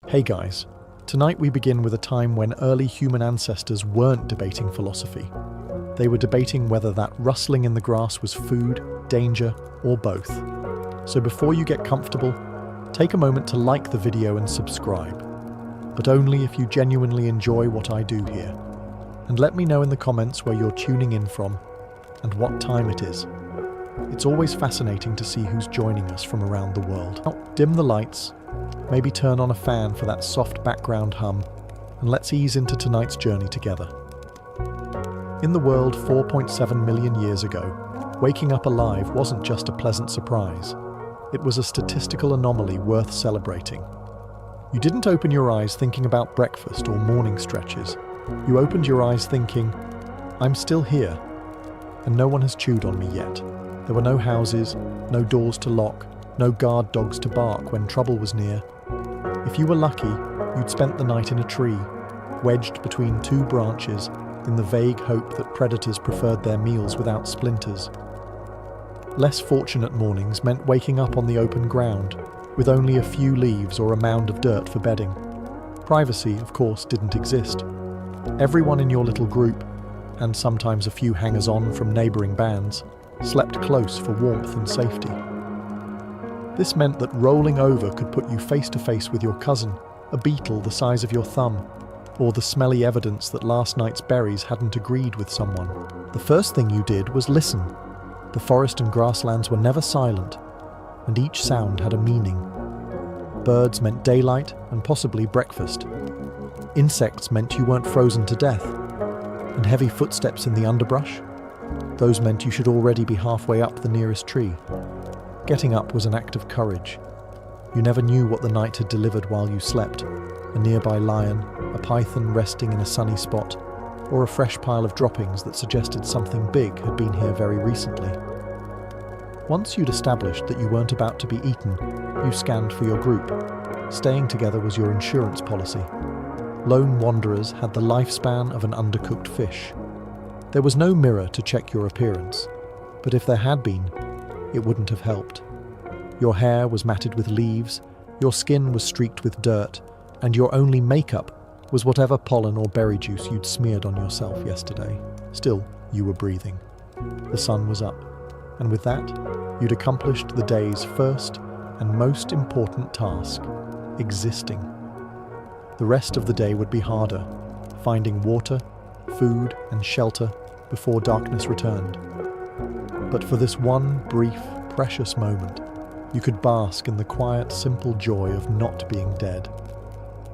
Hey guys, tonight we begin with a time when early human ancestors weren't debating philosophy. They were debating whether that rustling in the grass was food, danger, or both. So before you get comfortable, take a moment to like the video and subscribe. But only if you genuinely enjoy what I do here. And let me know in the comments where you're tuning in from and what time it is. It's always fascinating to see who's joining us from around the world. Now, dim the lights, maybe turn on a fan for that soft background hum, and let's ease into tonight's journey together. In the world 4.7 million years ago, waking up alive wasn't just a pleasant surprise. It was a statistical anomaly worth celebrating. You didn't open your eyes thinking about breakfast or morning stretches. You opened your eyes thinking, I'm still here, and no one has chewed on me yet. There were no houses, no doors to lock, no guard dogs to bark when trouble was near. If you were lucky, you'd spent the night in a tree, wedged between two branches, in the vague hope that predators preferred their meals without splinters. Less fortunate mornings meant waking up on the open ground, with only a few leaves or a mound of dirt for bedding. Privacy, of course, didn't exist. Everyone in your little group, and sometimes a few hangers-on from neighbouring bands, slept close for warmth and safety. This meant that rolling over could put you face to face with your cousin, a beetle the size of your thumb, or the smelly evidence that last night's berries hadn't agreed with someone. The first thing you did was listen. The forest and grasslands were never silent, and each sound had a meaning. Birds meant daylight and possibly breakfast. Insects meant you weren't frozen to death, and heavy footsteps in the underbrush? Those meant you should already be halfway up the nearest tree. Getting up was an act of courage. You never knew what the night had delivered while you slept. A nearby lion, a python resting in a sunny spot, or a fresh pile of droppings that suggested something big had been here very recently. Once you'd established that you weren't about to be eaten, you scanned for your group. Staying together was your insurance policy. Lone wanderers had the lifespan of an undercooked fish. There was no mirror to check your appearance, but if there had been, it wouldn't have helped. Your hair was matted with leaves, your skin was streaked with dirt, and your only makeup was whatever pollen or berry juice you'd smeared on yourself yesterday. Still, you were breathing. The sun was up, and with that, you'd accomplished the day's first and most important task, existing. The rest of the day would be harder, finding water, food, and shelter before darkness returned. But for this one brief, precious moment, you could bask in the quiet, simple joy of not being dead.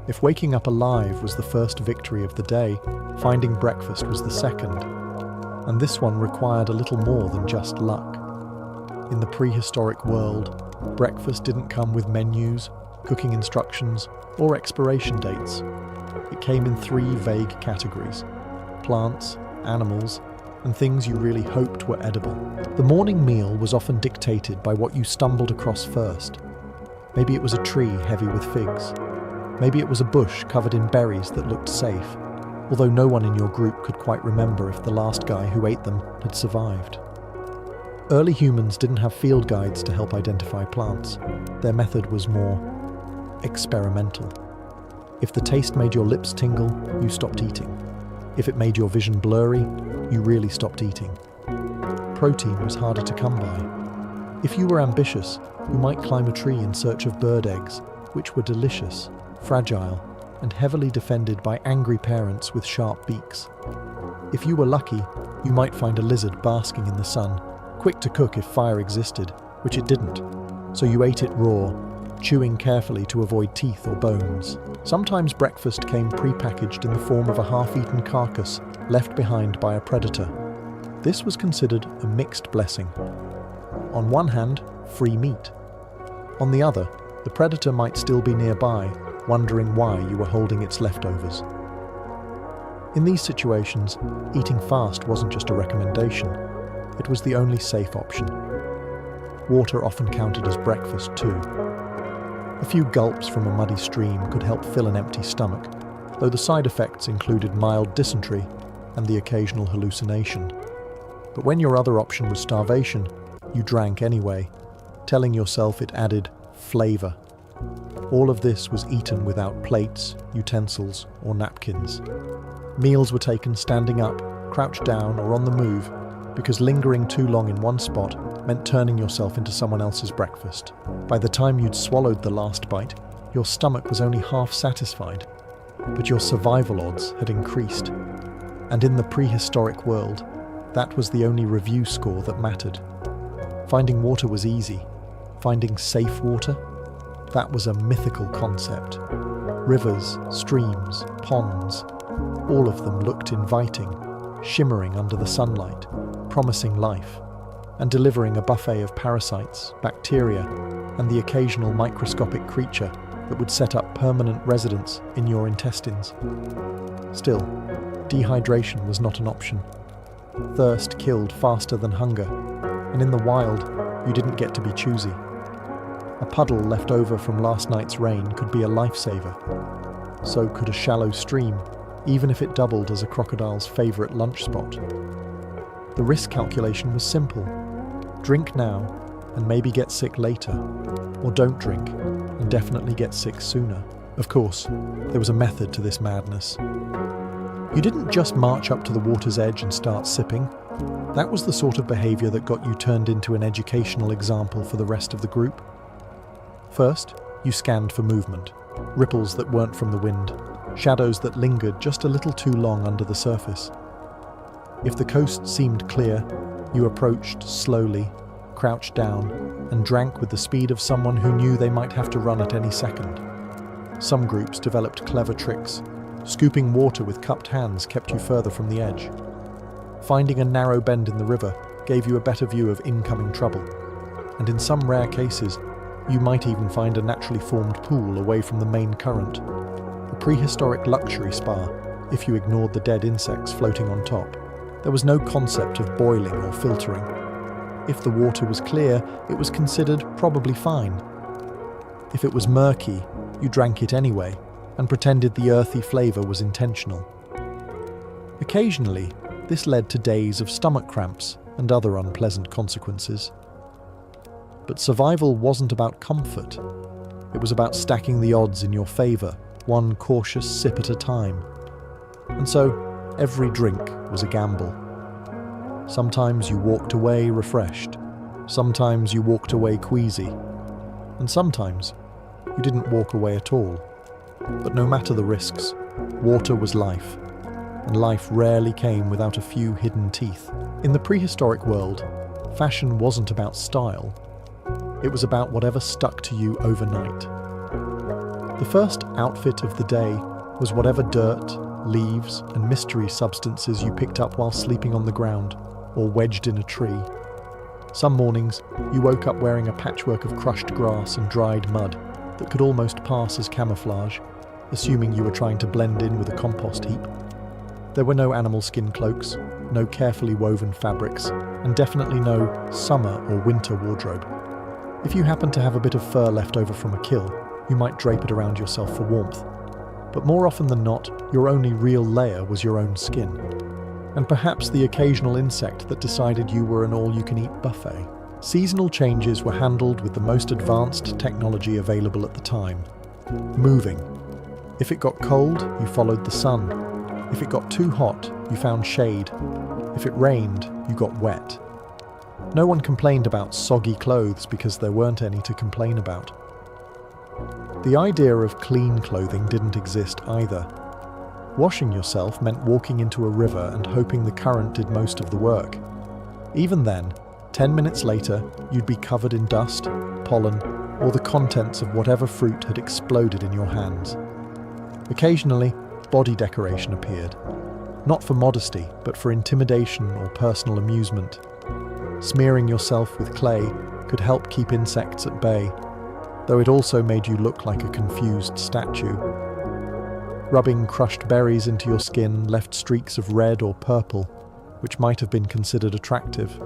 If waking up alive was the first victory of the day, finding breakfast was the second. And this one required a little more than just luck. In the prehistoric world, breakfast didn't come with menus, cooking instructions, or expiration dates. It came in three vague categories: plants, animals, and things you really hoped were edible. The morning meal was often dictated by what you stumbled across first. Maybe it was a tree heavy with figs. Maybe it was a bush covered in berries that looked safe, although no one in your group could quite remember if the last guy who ate them had survived. Early humans didn't have field guides to help identify plants. Their method was more experimental. If the taste made your lips tingle, you stopped eating. If it made your vision blurry, you really stopped eating. Protein was harder to come by. If you were ambitious, you might climb a tree in search of bird eggs, which were delicious, fragile, and heavily defended by angry parents with sharp beaks. If you were lucky, you might find a lizard basking in the sun, quick to cook if fire existed, which it didn't, so you ate it raw, chewing carefully to avoid teeth or bones. Sometimes breakfast came pre-packaged in the form of a half-eaten carcass left behind by a predator. This was considered a mixed blessing. On one hand, free meat. On the other, the predator might still be nearby, wondering why you were holding its leftovers. In these situations, eating fast wasn't just a recommendation. It was the only safe option. Water often counted as breakfast too. A few gulps from a muddy stream could help fill an empty stomach, though the side effects included mild dysentery and the occasional hallucination. But when your other option was starvation, you drank anyway, telling yourself it added flavor. All of this was eaten without plates, utensils, or napkins. Meals were taken standing up, crouched down, or on the move, because lingering too long in one spot meant turning yourself into someone else's breakfast. By the time you'd swallowed the last bite, your stomach was only half satisfied, but your survival odds had increased. And in the prehistoric world, that was the only review score that mattered. Finding water was easy. Finding safe water? That was a mythical concept. Rivers, streams, ponds, all of them looked inviting, shimmering under the sunlight, promising life, and delivering a buffet of parasites, bacteria, and the occasional microscopic creature that would set up permanent residence in your intestines. Still, dehydration was not an option. Thirst killed faster than hunger, and in the wild, you didn't get to be choosy. A puddle left over from last night's rain could be a lifesaver. So could a shallow stream, even if it doubled as a crocodile's favourite lunch spot. The risk calculation was simple. Drink now, and maybe get sick later. Or don't drink, and definitely get sick sooner. Of course, there was a method to this madness. You didn't just march up to the water's edge and start sipping. That was the sort of behaviour that got you turned into an educational example for the rest of the group. First, you scanned for movement. Ripples that weren't from the wind. Shadows that lingered just a little too long under the surface. If the coast seemed clear, you approached slowly, crouched down, and drank with the speed of someone who knew they might have to run at any second. Some groups developed clever tricks. Scooping water with cupped hands kept you further from the edge. Finding a narrow bend in the river gave you a better view of incoming trouble. And in some rare cases, you might even find a naturally formed pool away from the main current. A prehistoric luxury spa, if you ignored the dead insects floating on top. There was no concept of boiling or filtering. If the water was clear, it was considered probably fine. If it was murky, you drank it anyway, and pretended the earthy flavour was intentional. Occasionally, this led to days of stomach cramps and other unpleasant consequences. But survival wasn't about comfort. It was about stacking the odds in your favour, one cautious sip at a time. And so, every drink was a gamble. Sometimes you walked away refreshed. Sometimes you walked away queasy. And sometimes, you didn't walk away at all. But no matter the risks, water was life. And life rarely came without a few hidden teeth. In the prehistoric world, fashion wasn't about style. It was about whatever stuck to you overnight. The first outfit of the day was whatever dirt, leaves, and mystery substances you picked up while sleeping on the ground or wedged in a tree. Some mornings, you woke up wearing a patchwork of crushed grass and dried mud that could almost pass as camouflage, assuming you were trying to blend in with a compost heap. There were no animal skin cloaks, no carefully woven fabrics, and definitely no summer or winter wardrobe. If you happened to have a bit of fur left over from a kill, you might drape it around yourself for warmth. But more often than not, your only real layer was your own skin. And perhaps the occasional insect that decided you were an all-you-can-eat buffet. Seasonal changes were handled with the most advanced technology available at the time. Moving. If it got cold, you followed the sun. If it got too hot, you found shade. If it rained, you got wet. No one complained about soggy clothes because there weren't any to complain about. The idea of clean clothing didn't exist either. Washing yourself meant walking into a river and hoping the current did most of the work. Even then, 10 minutes later, you'd be covered in dust, pollen, or the contents of whatever fruit had exploded in your hands. Occasionally, body decoration appeared. Not for modesty, but for intimidation or personal amusement. Smearing yourself with clay could help keep insects at bay, though it also made you look like a confused statue. Rubbing crushed berries into your skin left streaks of red or purple, which might have been considered attractive,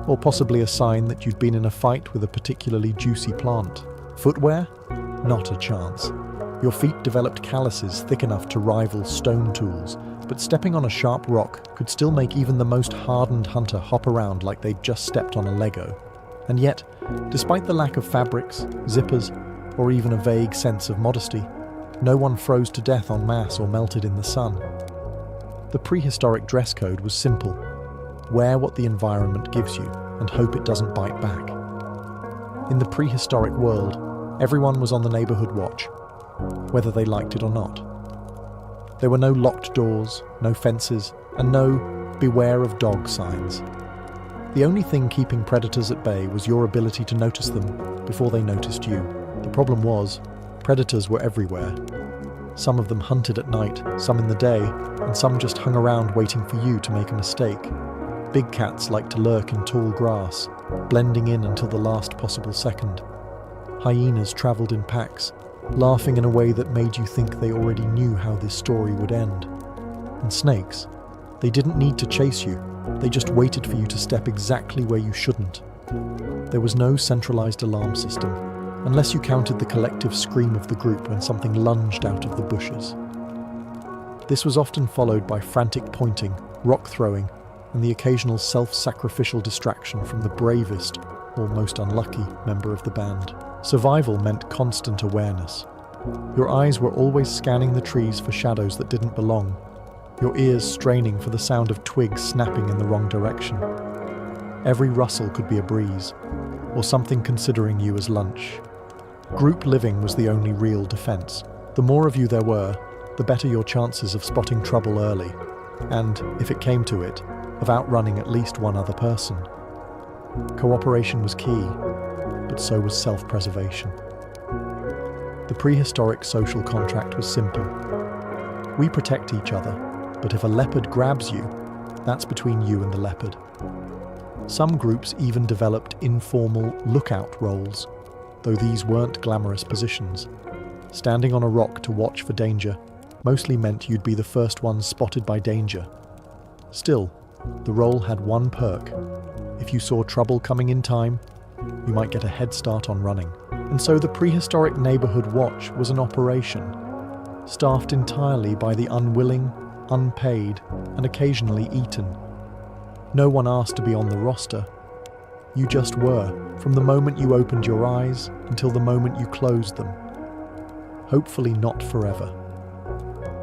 or possibly a sign that you'd been in a fight with a particularly juicy plant. Footwear? Not a chance. Your feet developed calluses thick enough to rival stone tools, but stepping on a sharp rock could still make even the most hardened hunter hop around like they'd just stepped on a Lego. And yet, despite the lack of fabrics, zippers, or even a vague sense of modesty. No one froze to death en masse or melted in the sun. The prehistoric dress code was simple. Wear what the environment gives you and hope it doesn't bite back. In the prehistoric world, everyone was on the neighborhood watch, whether they liked it or not. There were no locked doors, no fences, and no "beware of dog" signs. The only thing keeping predators at bay was your ability to notice them before they noticed you. The problem was, predators were everywhere. Some of them hunted at night, some in the day, and some just hung around waiting for you to make a mistake. Big cats liked to lurk in tall grass, blending in until the last possible second. Hyenas travelled in packs, laughing in a way that made you think they already knew how this story would end. And snakes, they didn't need to chase you, they just waited for you to step exactly where you shouldn't. There was no centralised alarm system, unless you counted the collective scream of the group when something lunged out of the bushes. This was often followed by frantic pointing, rock throwing, and the occasional self-sacrificial distraction from the bravest, or most unlucky, member of the band. Survival meant constant awareness. Your eyes were always scanning the trees for shadows that didn't belong, your ears straining for the sound of twigs snapping in the wrong direction. Every rustle could be a breeze, or something considering you as lunch. Group living was the only real defense. The more of you there were, the better your chances of spotting trouble early, and, if it came to it, of outrunning at least one other person. Cooperation was key, but so was self-preservation. The prehistoric social contract was simple. We protect each other, but if a leopard grabs you, that's between you and the leopard. Some groups even developed informal lookout roles, though these weren't glamorous positions. Standing on a rock to watch for danger mostly meant you'd be the first one spotted by danger. Still, the role had one perk. If you saw trouble coming in time, you might get a head start on running. And so the prehistoric neighborhood watch was an operation, staffed entirely by the unwilling, unpaid, and occasionally eaten. No one asked to be on the roster. You just were, from the moment you opened your eyes until the moment you closed them. Hopefully not forever.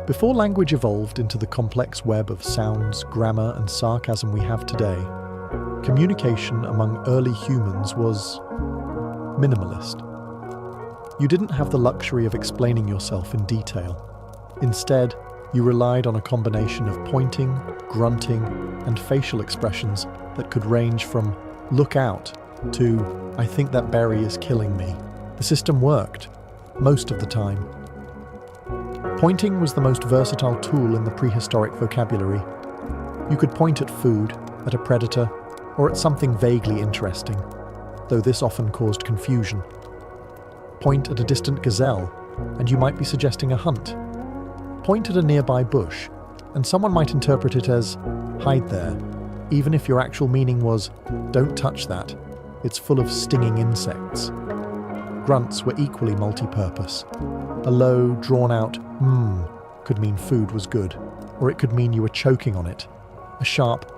Before language evolved into the complex web of sounds, grammar, and sarcasm we have today, communication among early humans was minimalist. You didn't have the luxury of explaining yourself in detail. Instead, you relied on a combination of pointing, grunting, and facial expressions that could range from "look out" to "I think that berry is killing me." The system worked, most of the time. Pointing was the most versatile tool in the prehistoric vocabulary. You could point at food, at a predator, or at something vaguely interesting, though this often caused confusion. Point at a distant gazelle, and you might be suggesting a hunt. Point at a nearby bush, and someone might interpret it as "hide there," even if your actual meaning was "don't touch that, it's full of stinging insects." Grunts were equally multi-purpose. A low, drawn-out could mean food was good, or it could mean you were choking on it. A sharp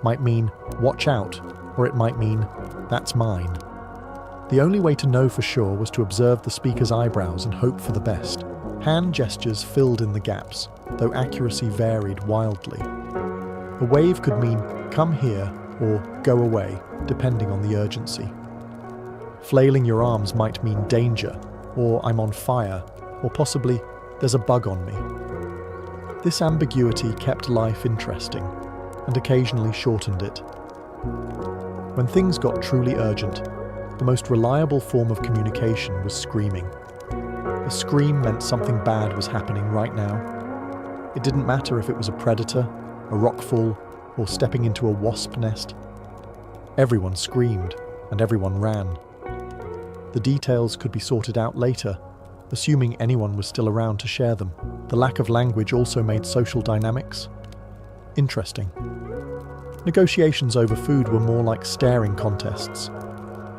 might mean "watch out," or it might mean "that's mine." The only way to know for sure was to observe the speaker's eyebrows and hope for the best. Hand gestures filled in the gaps, though accuracy varied wildly. A wave could mean "come here" or "go away," depending on the urgency. Flailing your arms might mean danger, or "I'm on fire," or possibly "there's a bug on me." This ambiguity kept life interesting, and occasionally shortened it. When things got truly urgent, the most reliable form of communication was screaming. A scream meant something bad was happening right now. It didn't matter if it was a predator, a rockfall, or stepping into a wasp nest. Everyone screamed, and everyone ran. The details could be sorted out later, assuming anyone was still around to share them. The lack of language also made social dynamics interesting. Negotiations over food were more like staring contests.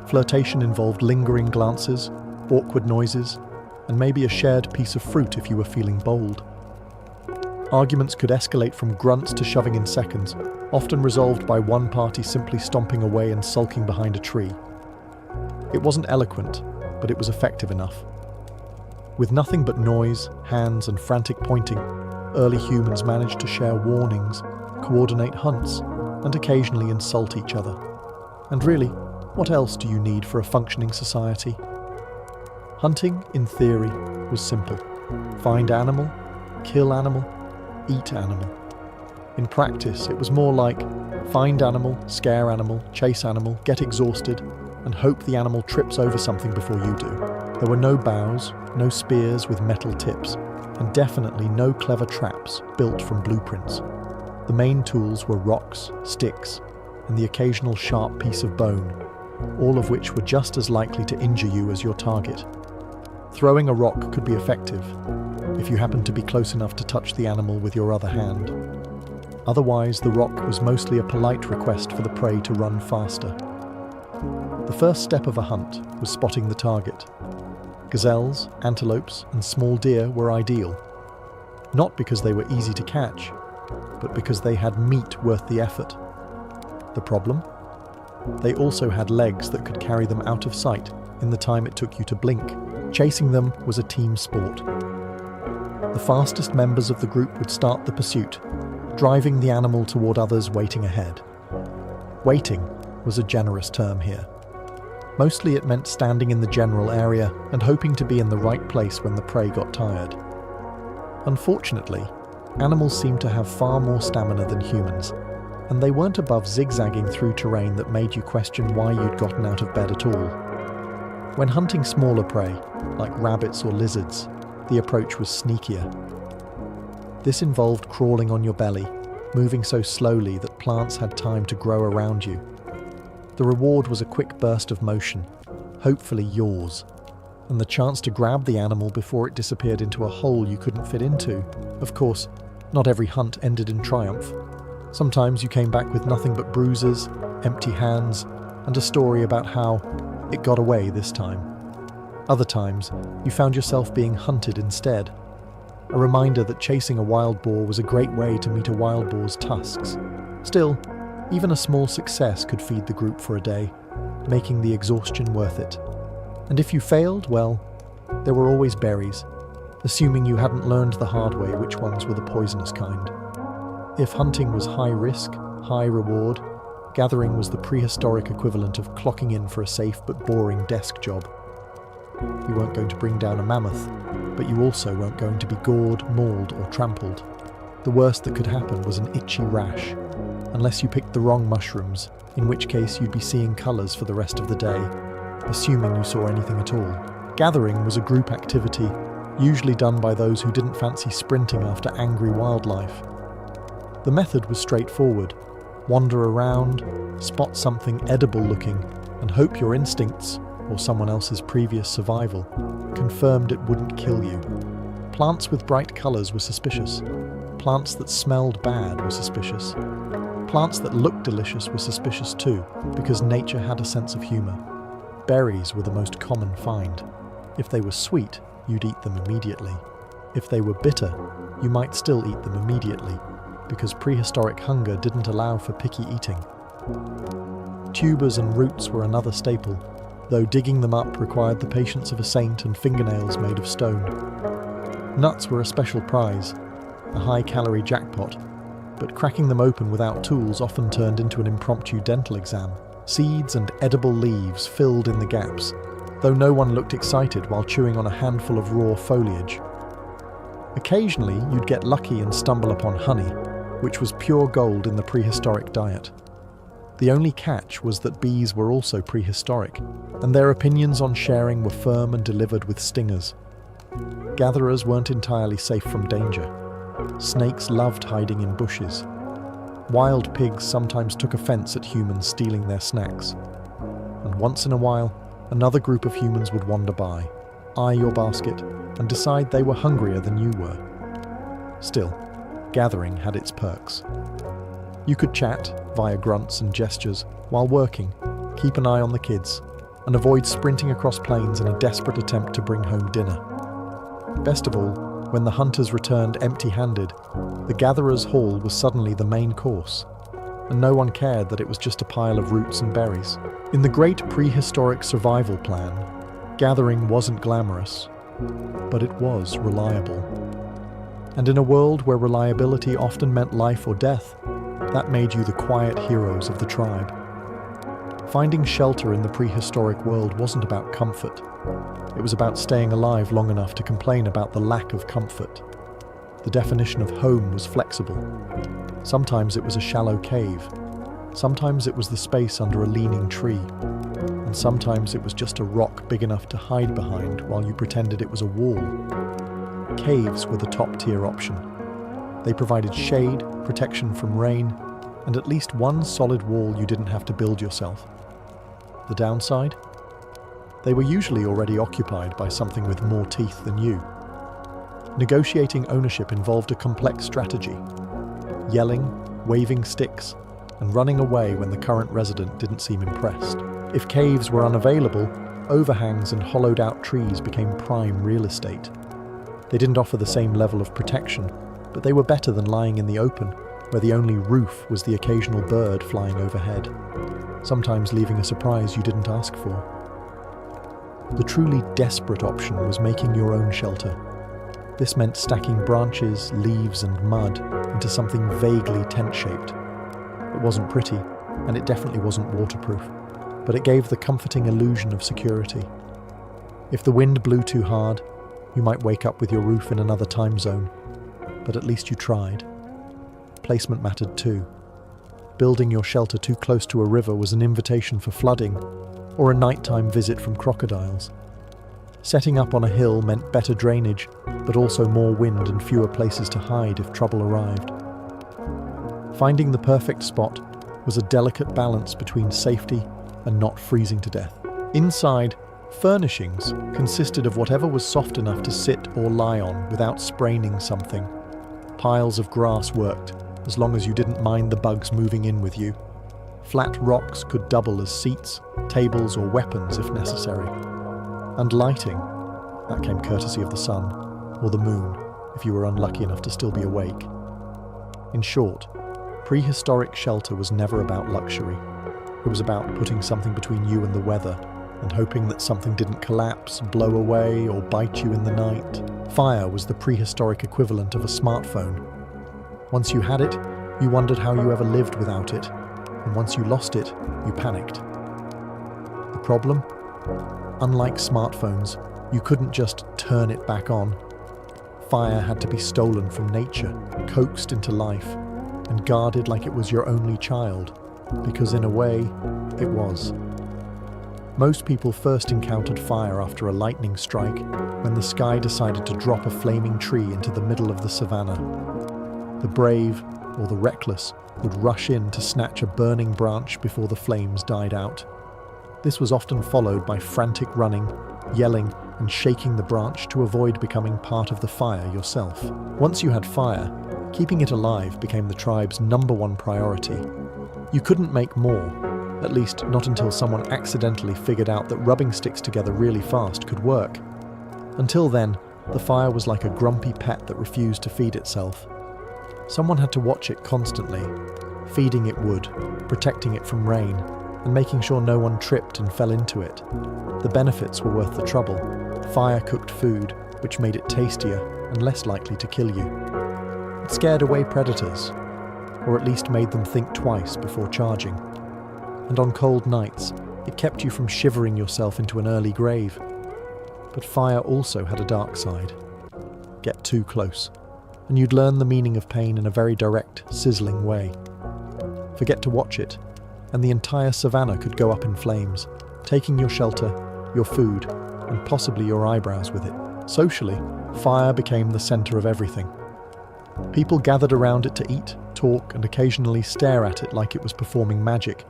Flirtation involved lingering glances, awkward noises, and maybe a shared piece of fruit if you were feeling bold. Arguments could escalate from grunts to shoving in seconds, often resolved by one party simply stomping away and sulking behind a tree. It wasn't eloquent, but it was effective enough. With nothing but noise, hands, and frantic pointing, early humans managed to share warnings, coordinate hunts, and occasionally insult each other. And really, what else do you need for a functioning society? Hunting, in theory, was simple. Find animal, kill animal, eat animal. In practice, it was more like find animal, scare animal, chase animal, get exhausted, and hope the animal trips over something before you do. There were no bows, no spears with metal tips, and definitely no clever traps built from blueprints. The main tools were rocks, sticks, and the occasional sharp piece of bone, all of which were just as likely to injure you as your target. Throwing a rock could be effective, if you happened to be close enough to touch the animal with your other hand. Otherwise, the rock was mostly a polite request for the prey to run faster. The first step of a hunt was spotting the target. Gazelles, antelopes, and small deer were ideal. Not because they were easy to catch, but because they had meat worth the effort. The problem? They also had legs that could carry them out of sight in the time it took you to blink. Chasing them was a team sport. The fastest members of the group would start the pursuit, driving the animal toward others waiting ahead. Waiting was a generous term here. Mostly it meant standing in the general area and hoping to be in the right place when the prey got tired. Unfortunately, animals seemed to have far more stamina than humans, and they weren't above zigzagging through terrain that made you question why you'd gotten out of bed at all. When hunting smaller prey, like rabbits or lizards, the approach was sneakier. This involved crawling on your belly, moving so slowly that plants had time to grow around you. The reward was a quick burst of motion, hopefully yours, and the chance to grab the animal before it disappeared into a hole you couldn't fit into. Of course, not every hunt ended in triumph. Sometimes you came back with nothing but bruises, empty hands, and a story about how it got away this time. Other times, you found yourself being hunted instead. A reminder that chasing a wild boar was a great way to meet a wild boar's tusks. Still, even a small success could feed the group for a day, making the exhaustion worth it. And if you failed, well, there were always berries, assuming you hadn't learned the hard way which ones were the poisonous kind. If hunting was high risk, high reward, gathering was the prehistoric equivalent of clocking in for a safe but boring desk job. You weren't going to bring down a mammoth, but you also weren't going to be gored, mauled, or trampled. The worst that could happen was an itchy rash, unless you picked the wrong mushrooms, in which case you'd be seeing colours for the rest of the day, assuming you saw anything at all. Gathering was a group activity, usually done by those who didn't fancy sprinting after angry wildlife. The method was straightforward. Wander around, spot something edible looking, and hope your instincts, or someone else's previous survival, confirmed it wouldn't kill you. Plants with bright colours were suspicious. Plants that smelled bad were suspicious. Plants that looked delicious were suspicious too, because nature had a sense of humour. Berries were the most common find. If they were sweet, you'd eat them immediately. If they were bitter, you might still eat them immediately, because prehistoric hunger didn't allow for picky eating. Tubers and roots were another staple, though digging them up required the patience of a saint and fingernails made of stone. Nuts were a special prize, a high-calorie jackpot, but cracking them open without tools often turned into an impromptu dental exam. Seeds and edible leaves filled in the gaps, though no one looked excited while chewing on a handful of raw foliage. Occasionally, you'd get lucky and stumble upon honey, which was pure gold in the prehistoric diet. The only catch was that bees were also prehistoric, and their opinions on sharing were firm and delivered with stingers. Gatherers weren't entirely safe from danger. Snakes loved hiding in bushes. Wild pigs sometimes took offense at humans stealing their snacks. And once in a while, another group of humans would wander by, eye your basket, and decide they were hungrier than you were. Still, gathering had its perks. You could chat, via grunts and gestures, while working, keep an eye on the kids, and avoid sprinting across plains in a desperate attempt to bring home dinner. Best of all, when the hunters returned empty-handed, the gatherer's haul was suddenly the main course, and no one cared that it was just a pile of roots and berries. In the great prehistoric survival plan, gathering wasn't glamorous, but it was reliable. And in a world where reliability often meant life or death, that made you the quiet heroes of the tribe. Finding shelter in the prehistoric world wasn't about comfort. It was about staying alive long enough to complain about the lack of comfort. The definition of home was flexible. Sometimes it was a shallow cave. Sometimes it was the space under a leaning tree. And sometimes it was just a rock big enough to hide behind while you pretended it was a wall. Caves were the top-tier option. They provided shade, protection from rain, and at least one solid wall you didn't have to build yourself. The downside? They were usually already occupied by something with more teeth than you. Negotiating ownership involved a complex strategy. Yelling, waving sticks, and running away when the current resident didn't seem impressed. If caves were unavailable, overhangs and hollowed-out trees became prime real estate. They didn't offer the same level of protection, but they were better than lying in the open, where the only roof was the occasional bird flying overhead, sometimes leaving a surprise you didn't ask for. The truly desperate option was making your own shelter. This meant stacking branches, leaves, and mud into something vaguely tent-shaped. It wasn't pretty, and it definitely wasn't waterproof, but it gave the comforting illusion of security. If the wind blew too hard, you might wake up with your roof in another time zone, but at least you tried. Placement mattered too. Building your shelter too close to a river was an invitation for flooding, or a nighttime visit from crocodiles. Setting up on a hill meant better drainage, but also more wind and fewer places to hide if trouble arrived. Finding the perfect spot was a delicate balance between safety and not freezing to death. Inside, furnishings consisted of whatever was soft enough to sit or lie on without spraining something. Piles of grass worked, as long as you didn't mind the bugs moving in with you. Flat rocks could double as seats, tables, or weapons if necessary. And lighting, that came courtesy of the sun, or the moon, if you were unlucky enough to still be awake. In short, prehistoric shelter was never about luxury. It was about putting something between you and the weather, and hoping that something didn't collapse, blow away, or bite you in the night. Fire was the prehistoric equivalent of a smartphone. Once you had it, you wondered how you ever lived without it, and once you lost it, you panicked. The problem? Unlike smartphones, you couldn't just turn it back on. Fire had to be stolen from nature, coaxed into life, and guarded like it was your only child, because in a way, it was. Most people first encountered fire after a lightning strike, when the sky decided to drop a flaming tree into the middle of the savannah. The brave, or the reckless, would rush in to snatch a burning branch before the flames died out. This was often followed by frantic running, yelling, and shaking the branch to avoid becoming part of the fire yourself. Once you had fire, keeping it alive became the tribe's #1 priority. You couldn't make more, at least not until someone accidentally figured out that rubbing sticks together really fast could work. Until then, the fire was like a grumpy pet that refused to feed itself. Someone had to watch it constantly, feeding it wood, protecting it from rain, and making sure no one tripped and fell into it. The benefits were worth the trouble. Fire cooked food, which made it tastier and less likely to kill you. It scared away predators, or at least made them think twice before charging. And on cold nights, it kept you from shivering yourself into an early grave. But fire also had a dark side. Get too close, and you'd learn the meaning of pain in a very direct, sizzling way. Forget to watch it, and the entire savannah could go up in flames, taking your shelter, your food, and possibly your eyebrows with it. Socially, fire became the center of everything. People gathered around it to eat, talk, and occasionally stare at it like it was performing magic,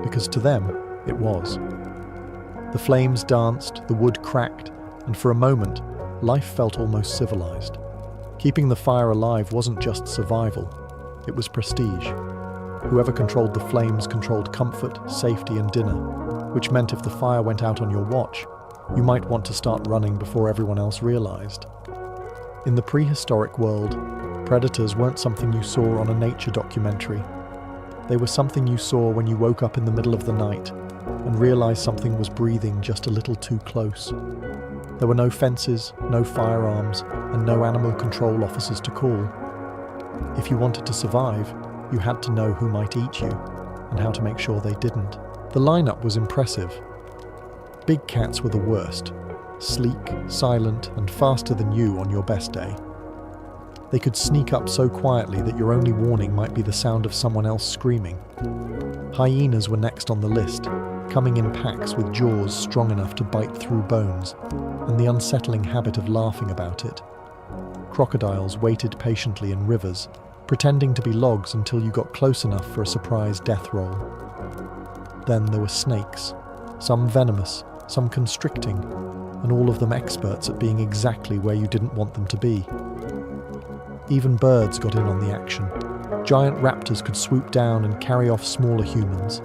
because to them, it was. The flames danced, the wood cracked, and for a moment, life felt almost civilized. Keeping the fire alive wasn't just survival, it was prestige. Whoever controlled the flames controlled comfort, safety, and dinner, which meant if the fire went out on your watch, you might want to start running before everyone else realized. In the prehistoric world, predators weren't something you saw on a nature documentary. They were something you saw when you woke up in the middle of the night and realized something was breathing just a little too close. There were no fences, no firearms, and no animal control officers to call. If you wanted to survive, you had to know who might eat you, and how to make sure they didn't. The lineup was impressive. Big cats were the worst, sleek, silent, and faster than you on your best day. They could sneak up so quietly that your only warning might be the sound of someone else screaming. Hyenas were next on the list, coming in packs with jaws strong enough to bite through bones, and the unsettling habit of laughing about it. Crocodiles waited patiently in rivers, pretending to be logs until you got close enough for a surprise death roll. Then there were snakes, some venomous, some constricting, and all of them experts at being exactly where you didn't want them to be. Even birds got in on the action. Giant raptors could swoop down and carry off smaller humans,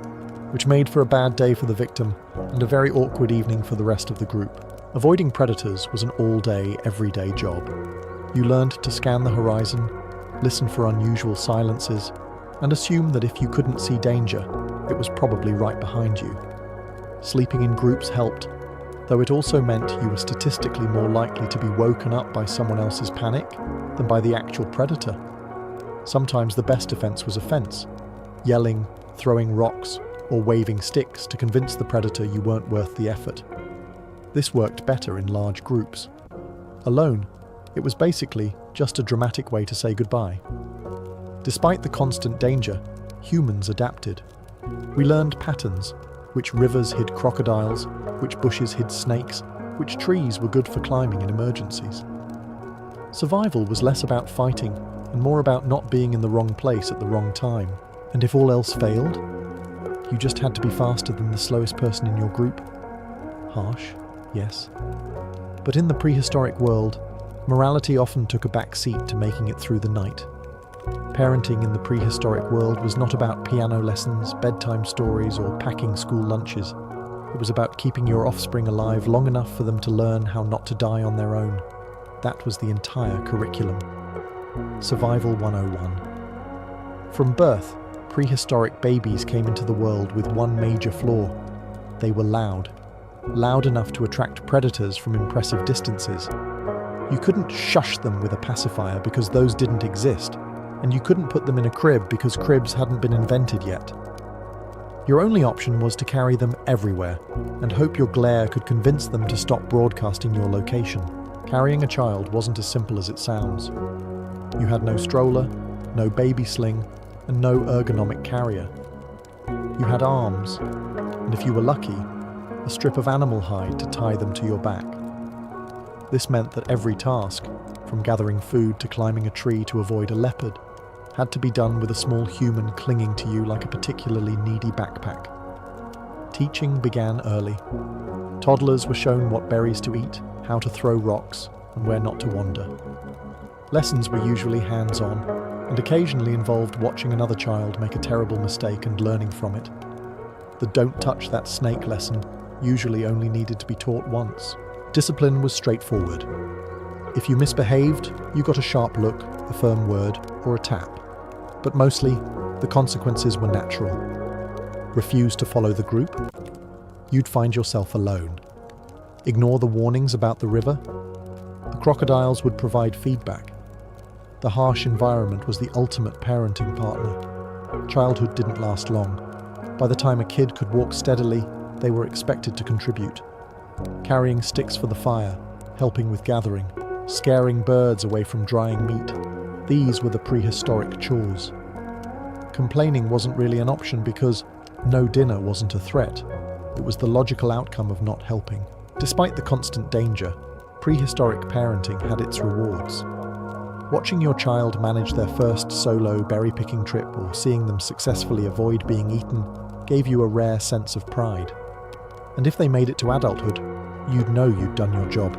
which made for a bad day for the victim and a very awkward evening for the rest of the group. Avoiding predators was an all-day, everyday job. You learned to scan the horizon, listen for unusual silences, and assume that if you couldn't see danger, it was probably right behind you. Sleeping in groups helped, though it also meant you were statistically more likely to be woken up by someone else's panic than by the actual predator. Sometimes the best defense was offense, yelling, throwing rocks, or waving sticks to convince the predator you weren't worth the effort. This worked better in large groups. Alone, it was basically just a dramatic way to say goodbye. Despite the constant danger, humans adapted. We learned patterns, which rivers hid crocodiles, which bushes hid snakes, which trees were good for climbing in emergencies. Survival was less about fighting and more about not being in the wrong place at the wrong time. And if all else failed, you just had to be faster than the slowest person in your group. Harsh, yes. But in the prehistoric world, morality often took a back seat to making it through the night. Parenting in the prehistoric world was not about piano lessons, bedtime stories, or packing school lunches. It was about keeping your offspring alive long enough for them to learn how not to die on their own. That was the entire curriculum. Survival 101. From birth, prehistoric babies came into the world with one major flaw. They were loud. Loud enough to attract predators from impressive distances. You couldn't shush them with a pacifier because those didn't exist, and you couldn't put them in a crib because cribs hadn't been invented yet. Your only option was to carry them everywhere, and hope your glare could convince them to stop broadcasting your location. Carrying a child wasn't as simple as it sounds. You had no stroller, no baby sling, and no ergonomic carrier. You had arms, and if you were lucky, a strip of animal hide to tie them to your back. This meant that every task, from gathering food to climbing a tree to avoid a leopard, had to be done with a small human clinging to you like a particularly needy backpack. Teaching began early. Toddlers were shown what berries to eat, how to throw rocks, and where not to wander. Lessons were usually hands-on, and occasionally involved watching another child make a terrible mistake and learning from it. The "don't touch that snake" lesson usually only needed to be taught once. Discipline was straightforward. If you misbehaved, you got a sharp look, a firm word, or a tap. But mostly, the consequences were natural. Refuse to follow the group? You'd find yourself alone. Ignore the warnings about the river? The crocodiles would provide feedback. The harsh environment was the ultimate parenting partner. Childhood didn't last long. By the time a kid could walk steadily, they were expected to contribute. Carrying sticks for the fire, helping with gathering, scaring birds away from drying meat. These were the prehistoric chores. Complaining wasn't really an option because no dinner wasn't a threat. It was the logical outcome of not helping. Despite the constant danger, prehistoric parenting had its rewards. Watching your child manage their first solo berry-picking trip or seeing them successfully avoid being eaten gave you a rare sense of pride. And if they made it to adulthood, you'd know you'd done your job.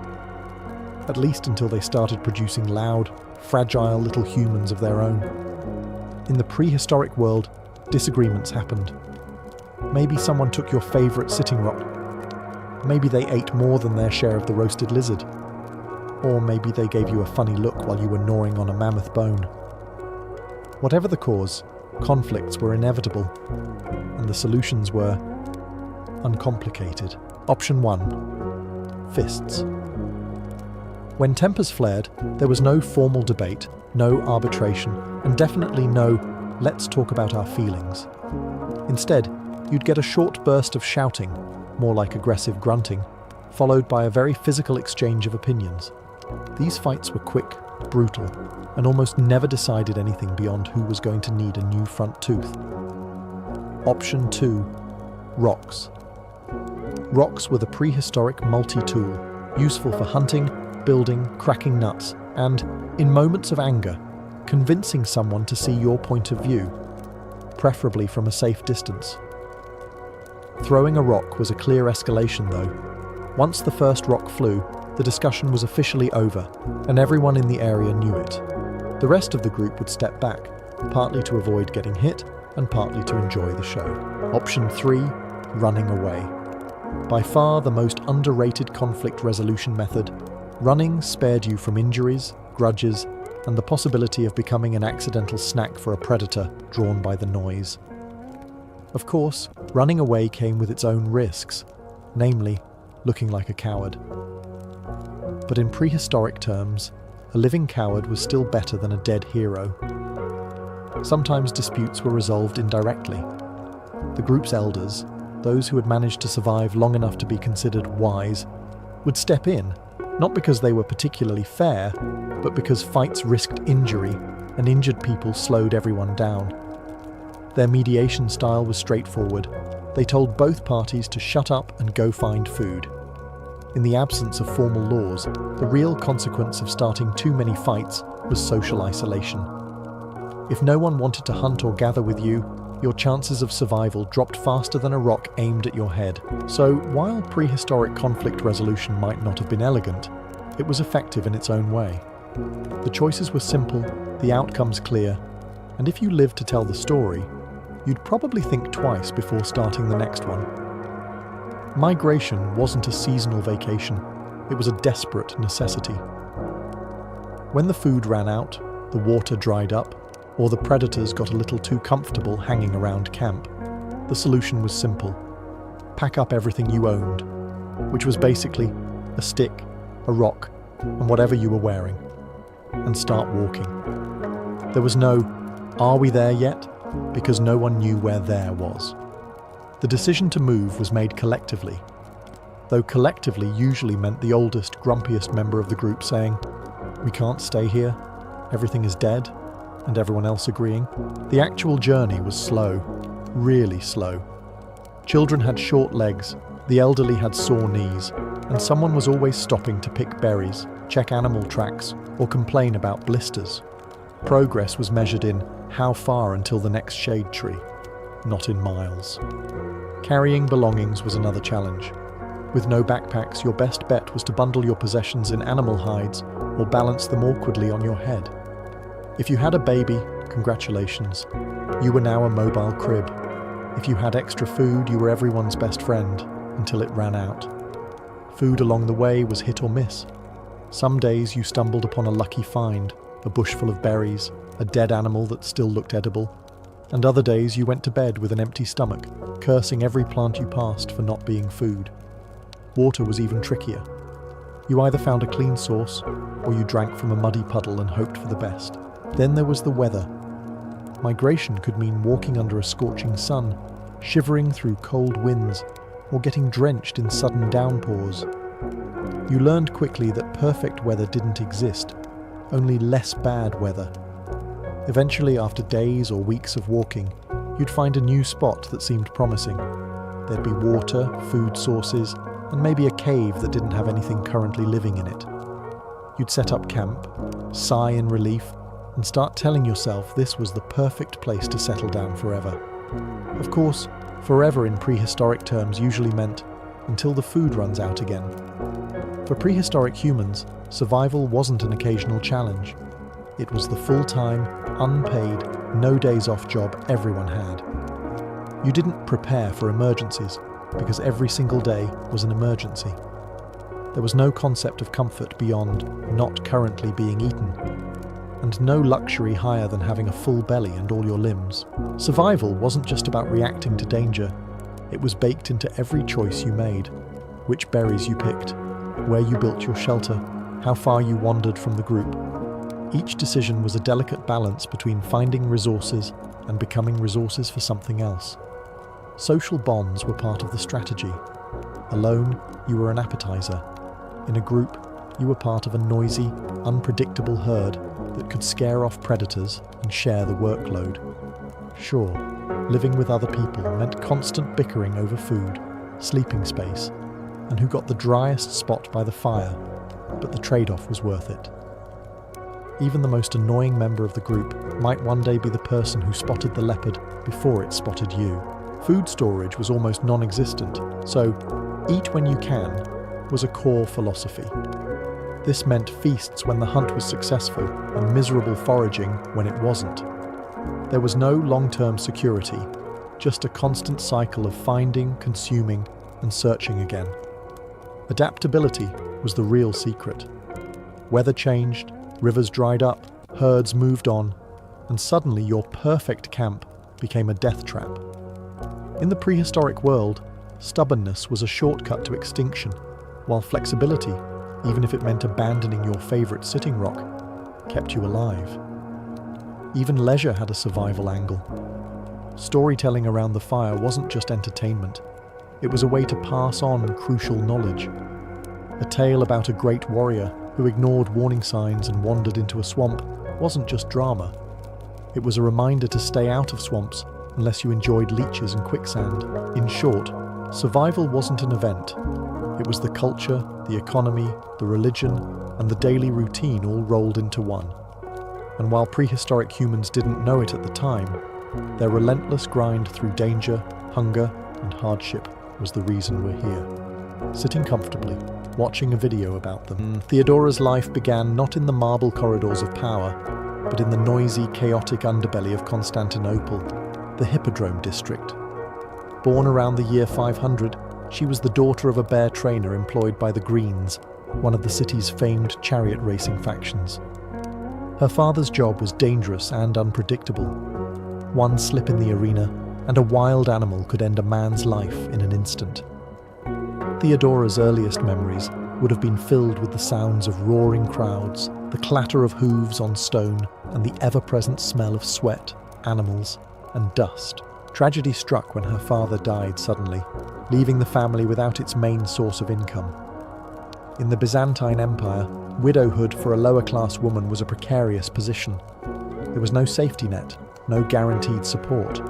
At least until they started producing loud, fragile little humans of their own. In the prehistoric world, disagreements happened. Maybe someone took your favourite sitting rock. Maybe they ate more than their share of the roasted lizard. Or maybe they gave you a funny look while you were gnawing on a mammoth bone. Whatever the cause, conflicts were inevitable, and the solutions were uncomplicated. Option 1. Fists. When tempers flared, there was no formal debate, no arbitration, and definitely no "let's talk about our feelings." Instead, you'd get a short burst of shouting, more like aggressive grunting, followed by a very physical exchange of opinions. These fights were quick, brutal, and almost never decided anything beyond who was going to need a new front tooth. Option 2. Rocks. Rocks were the prehistoric multi-tool, useful for hunting, building, cracking nuts, and, in moments of anger, convincing someone to see your point of view, preferably from a safe distance. Throwing a rock was a clear escalation, though. Once the first rock flew, the discussion was officially over, and everyone in the area knew it. The rest of the group would step back, partly to avoid getting hit, and partly to enjoy the show. Option 3. Running away. By far the most underrated conflict resolution method, running spared you from injuries, grudges, and the possibility of becoming an accidental snack for a predator drawn by the noise. Of course, running away came with its own risks, namely, looking like a coward. But in prehistoric terms, a living coward was still better than a dead hero. Sometimes disputes were resolved indirectly. The group's elders, those who had managed to survive long enough to be considered wise, would step in, not because they were particularly fair, but because fights risked injury, and injured people slowed everyone down. Their mediation style was straightforward. They told both parties to shut up and go find food. In the absence of formal laws, the real consequence of starting too many fights was social isolation. If no one wanted to hunt or gather with you, your chances of survival dropped faster than a rock aimed at your head. So, while prehistoric conflict resolution might not have been elegant, it was effective in its own way. The choices were simple, the outcomes clear, and if you lived to tell the story, you'd probably think twice before starting the next one. Migration wasn't a seasonal vacation, it was a desperate necessity. When the food ran out, the water dried up, or the predators got a little too comfortable hanging around camp, the solution was simple. Pack up everything you owned, which was basically a stick, a rock, and whatever you were wearing, and start walking. There was no, "Are we there yet?" because no one knew where there was. The decision to move was made collectively, though collectively usually meant the oldest, grumpiest member of the group saying, "We can't stay here, everything is dead," and everyone else agreeing. The actual journey was slow, really slow. Children had short legs, the elderly had sore knees, and someone was always stopping to pick berries, check animal tracks, or complain about blisters. Progress was measured in how far until the next shade tree, not in miles. Carrying belongings was another challenge. With no backpacks, your best bet was to bundle your possessions in animal hides or balance them awkwardly on your head. If you had a baby, congratulations, you were now a mobile crib. If you had extra food, you were everyone's best friend, until it ran out. Food along the way was hit or miss. Some days you stumbled upon a lucky find, a bush full of berries, a dead animal that still looked edible, and other days you went to bed with an empty stomach, cursing every plant you passed for not being food. Water was even trickier. You either found a clean source, or you drank from a muddy puddle and hoped for the best. Then there was the weather. Migration could mean walking under a scorching sun, shivering through cold winds, or getting drenched in sudden downpours. You learned quickly that perfect weather didn't exist, only less bad weather. Eventually, after days or weeks of walking, you'd find a new spot that seemed promising. There'd be water, food sources, and maybe a cave that didn't have anything currently living in it. You'd set up camp, sigh in relief, and start telling yourself this was the perfect place to settle down forever. Of course, forever in prehistoric terms usually meant until the food runs out again. For prehistoric humans, survival wasn't an occasional challenge. It was the full-time, unpaid, no days off job everyone had. You didn't prepare for emergencies, because every single day was an emergency. There was no concept of comfort beyond not currently being eaten, and no luxury higher than having a full belly and all your limbs. Survival wasn't just about reacting to danger, it was baked into every choice you made, which berries you picked, where you built your shelter, how far you wandered from the group. Each decision was a delicate balance between finding resources and becoming resources for something else. Social bonds were part of the strategy. Alone, you were an appetizer. In a group, you were part of a noisy, unpredictable herd that could scare off predators and share the workload. Sure, living with other people meant constant bickering over food, sleeping space, and who got the driest spot by the fire, but the trade-off was worth it. Even the most annoying member of the group might one day be the person who spotted the leopard before it spotted you. Food storage was almost non-existent, so eat when you can was a core philosophy. This meant feasts when the hunt was successful and miserable foraging when it wasn't. There was no long-term security, just a constant cycle of finding, consuming, and searching again. Adaptability was the real secret. Weather changed, rivers dried up, herds moved on, and suddenly your perfect camp became a death trap. In the prehistoric world, stubbornness was a shortcut to extinction, while flexibility, even if it meant abandoning your favorite sitting rock, kept you alive. Even leisure had a survival angle. Storytelling around the fire wasn't just entertainment. It was a way to pass on crucial knowledge. A tale about a great warrior who ignored warning signs and wandered into a swamp wasn't just drama. It was a reminder to stay out of swamps unless you enjoyed leeches and quicksand. In short, survival wasn't an event. It was the culture, the economy, the religion, and the daily routine all rolled into one. And while prehistoric humans didn't know it at the time, their relentless grind through danger, hunger, and hardship was the reason we're here. Sitting comfortably, watching a video about them, Theodora's life began not in the marble corridors of power, but in the noisy, chaotic underbelly of Constantinople, the Hippodrome district. Born around the year 500, she was the daughter of a bear trainer employed by the Greens, one of the city's famed chariot racing factions. Her father's job was dangerous and unpredictable. One slip in the arena, and a wild animal could end a man's life in an instant. Theodora's earliest memories would have been filled with the sounds of roaring crowds, the clatter of hooves on stone, and the ever-present smell of sweat, animals, and dust. Tragedy struck when her father died suddenly, leaving the family without its main source of income. In the Byzantine Empire, widowhood for a lower-class woman was a precarious position. There was no safety net, no guaranteed support.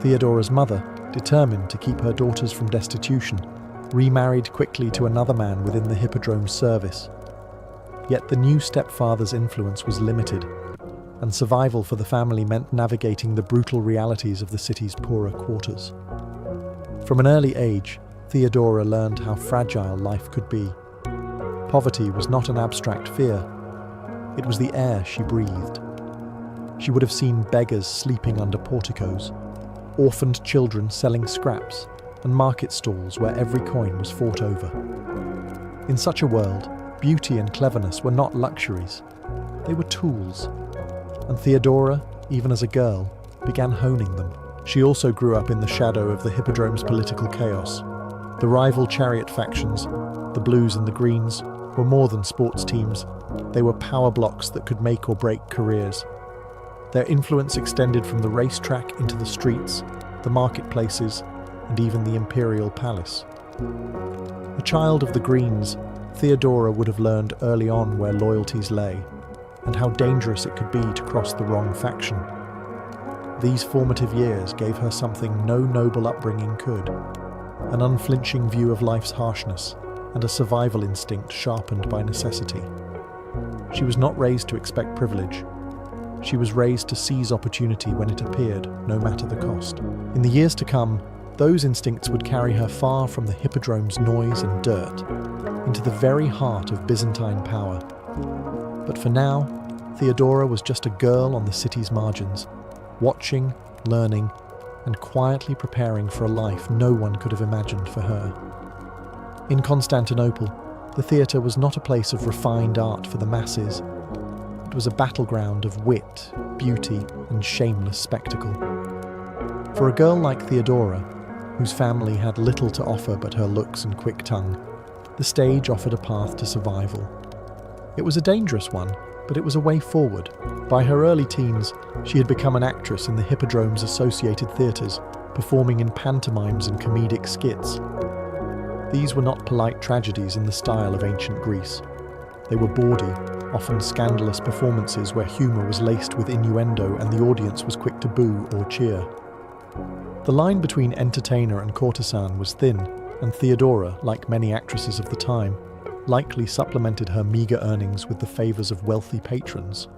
Theodora's mother, determined to keep her daughters from destitution, remarried quickly to another man within the Hippodrome's service. Yet the new stepfather's influence was limited, and survival for the family meant navigating the brutal realities of the city's poorer quarters. From an early age, Theodora learned how fragile life could be. Poverty was not an abstract fear. It was the air she breathed. She would have seen beggars sleeping under porticos, orphaned children selling scraps, and market stalls where every coin was fought over. In such a world, beauty and cleverness were not luxuries. They were tools. And Theodora, even as a girl, began honing them. She also grew up in the shadow of the Hippodrome's political chaos. The rival chariot factions, the Blues and the Greens, were more than sports teams. They were power blocks that could make or break careers. Their influence extended from the racetrack into the streets, the marketplaces, and even the imperial palace. A child of the Greens, Theodora would have learned early on where loyalties lay, and how dangerous it could be to cross the wrong faction. These formative years gave her something no noble upbringing could: an unflinching view of life's harshness and a survival instinct sharpened by necessity. She was not raised to expect privilege. She was raised to seize opportunity when it appeared, no matter the cost. In the years to come, those instincts would carry her far from the Hippodrome's noise and dirt, into the very heart of Byzantine power. But for now, Theodora was just a girl on the city's margins, watching, learning, and quietly preparing for a life no one could have imagined for her. In Constantinople, the theatre was not a place of refined art for the masses. It was a battleground of wit, beauty, and shameless spectacle. For a girl like Theodora, whose family had little to offer but her looks and quick tongue, the stage offered a path to survival. It was a dangerous one, but it was a way forward. By her early teens, she had become an actress in the Hippodrome's associated theatres, performing in pantomimes and comedic skits. These were not polite tragedies in the style of ancient Greece. They were bawdy, often scandalous performances where humour was laced with innuendo and the audience was quick to boo or cheer. The line between entertainer and courtesan was thin, and Theodora, like many actresses of the time, likely supplemented her meagre earnings with the favours of wealthy patrons.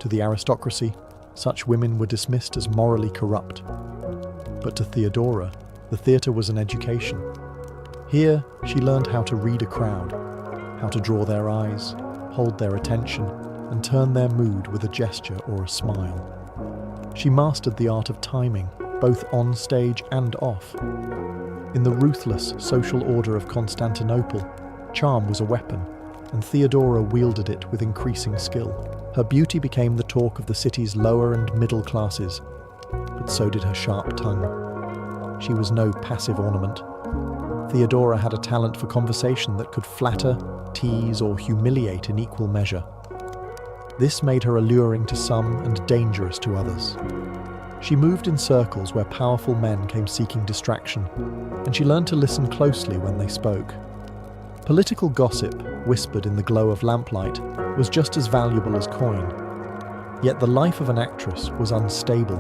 To the aristocracy, such women were dismissed as morally corrupt. But to Theodora, the theatre was an education. Here, she learned how to read a crowd, how to draw their eyes, hold their attention, and turn their mood with a gesture or a smile. She mastered the art of timing, both on stage and off. In the ruthless social order of Constantinople, charm was a weapon, and Theodora wielded it with increasing skill. Her beauty became the talk of the city's lower and middle classes, but so did her sharp tongue. She was no passive ornament. Theodora had a talent for conversation that could flatter, tease, or humiliate in equal measure. This made her alluring to some and dangerous to others. She moved in circles where powerful men came seeking distraction, and she learned to listen closely when they spoke. Political gossip, whispered in the glow of lamplight, was just as valuable as coin. Yet the life of an actress was unstable.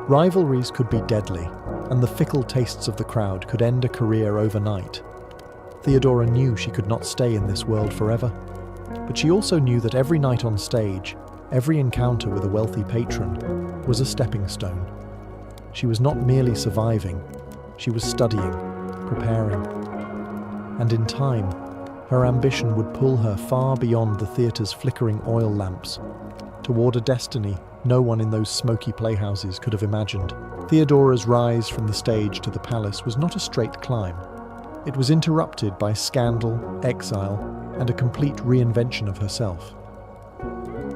Rivalries could be deadly, and the fickle tastes of the crowd could end a career overnight. Theodora knew she could not stay in this world forever, but she also knew that every night on stage, every encounter with a wealthy patron, was a stepping stone. She was not merely surviving, she was studying, preparing. And in time, her ambition would pull her far beyond the theatre's flickering oil lamps, toward a destiny no one in those smoky playhouses could have imagined. Theodora's rise from the stage to the palace was not a straight climb. It was interrupted by scandal, exile, and a complete reinvention of herself.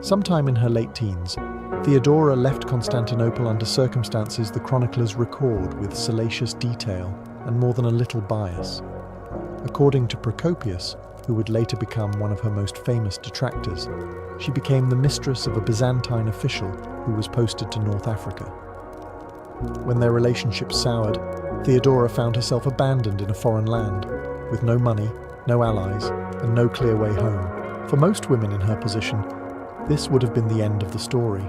Sometime in her late teens, Theodora left Constantinople under circumstances the chroniclers record with salacious detail and more than a little bias. According to Procopius, who would later become one of her most famous detractors, she became the mistress of a Byzantine official who was posted to North Africa. When their relationship soured, Theodora found herself abandoned in a foreign land, with no money, no allies, and no clear way home. For most women in her position, this would have been the end of the story.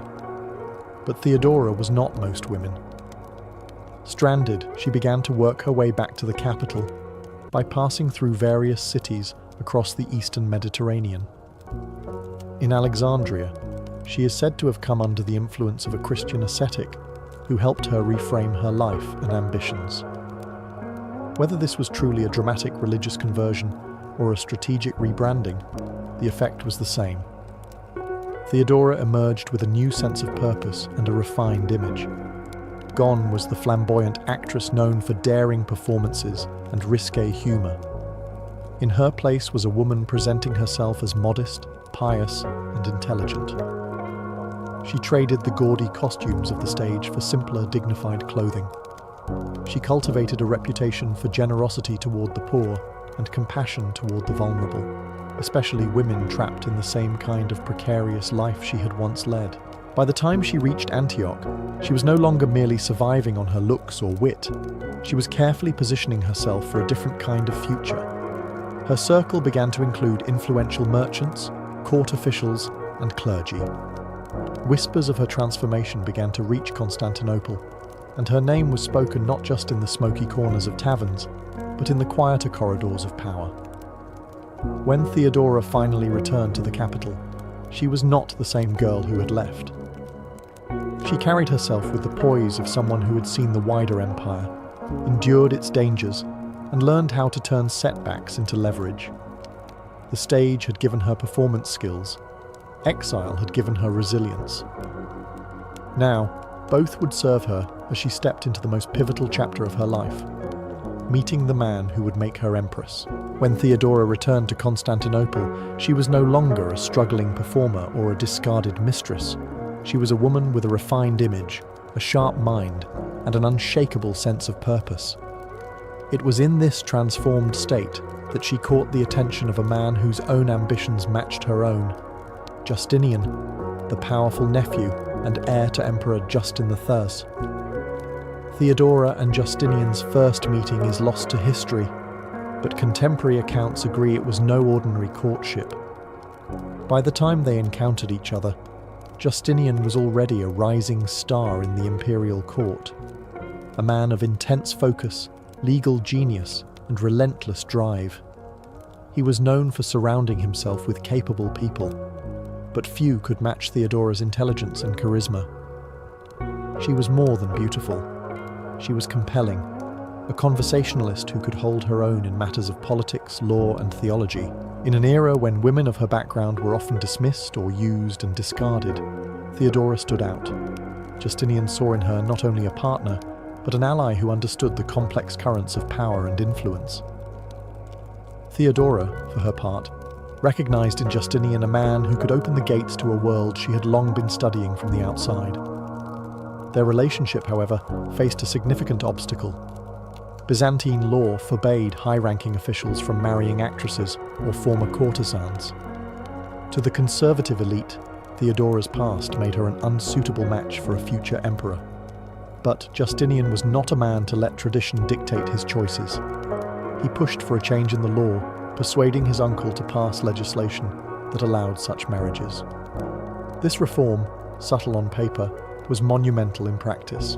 But Theodora was not most women. Stranded, she began to work her way back to the capital by passing through various cities across the eastern Mediterranean. In Alexandria, she is said to have come under the influence of a Christian ascetic who helped her reframe her life and ambitions. Whether this was truly a dramatic religious conversion or a strategic rebranding, the effect was the same. Theodora emerged with a new sense of purpose and a refined image. Gone was the flamboyant actress known for daring performances and risqué humour. In her place was a woman presenting herself as modest, pious, and intelligent. She traded the gaudy costumes of the stage for simpler, dignified clothing. She cultivated a reputation for generosity toward the poor and compassion toward the vulnerable, especially women trapped in the same kind of precarious life she had once led. By the time she reached Antioch, she was no longer merely surviving on her looks or wit. She was carefully positioning herself for a different kind of future. Her circle began to include influential merchants, court officials, and clergy. Whispers of her transformation began to reach Constantinople, and her name was spoken not just in the smoky corners of taverns, but in the quieter corridors of power. When Theodora finally returned to the capital, she was not the same girl who had left. She carried herself with the poise of someone who had seen the wider empire, endured its dangers, and learned how to turn setbacks into leverage. The stage had given her performance skills. Exile had given her resilience. Now, both would serve her as she stepped into the most pivotal chapter of her life, meeting the man who would make her empress. When Theodora returned to Constantinople, she was no longer a struggling performer or a discarded mistress. She was a woman with a refined image, a sharp mind, and an unshakable sense of purpose. It was in this transformed state that she caught the attention of a man whose own ambitions matched her own, Justinian, the powerful nephew and heir to Emperor Justin III. Theodora and Justinian's first meeting is lost to history, but contemporary accounts agree it was no ordinary courtship. By the time they encountered each other, Justinian was already a rising star in the imperial court, a man of intense focus, legal genius, and relentless drive. He was known for surrounding himself with capable people, but few could match Theodora's intelligence and charisma. She was more than beautiful. She was compelling, a conversationalist who could hold her own in matters of politics, law, and theology. In an era when women of her background were often dismissed or used and discarded, Theodora stood out. Justinian saw in her not only a partner, but an ally who understood the complex currents of power and influence. Theodora, for her part, recognized in Justinian a man who could open the gates to a world she had long been studying from the outside. Their relationship, however, faced a significant obstacle. Byzantine law forbade high-ranking officials from marrying actresses or former courtesans. To the conservative elite, Theodora's past made her an unsuitable match for a future emperor. But Justinian was not a man to let tradition dictate his choices. He pushed for a change in the law, persuading his uncle to pass legislation that allowed such marriages. This reform, subtle on paper, was monumental in practice.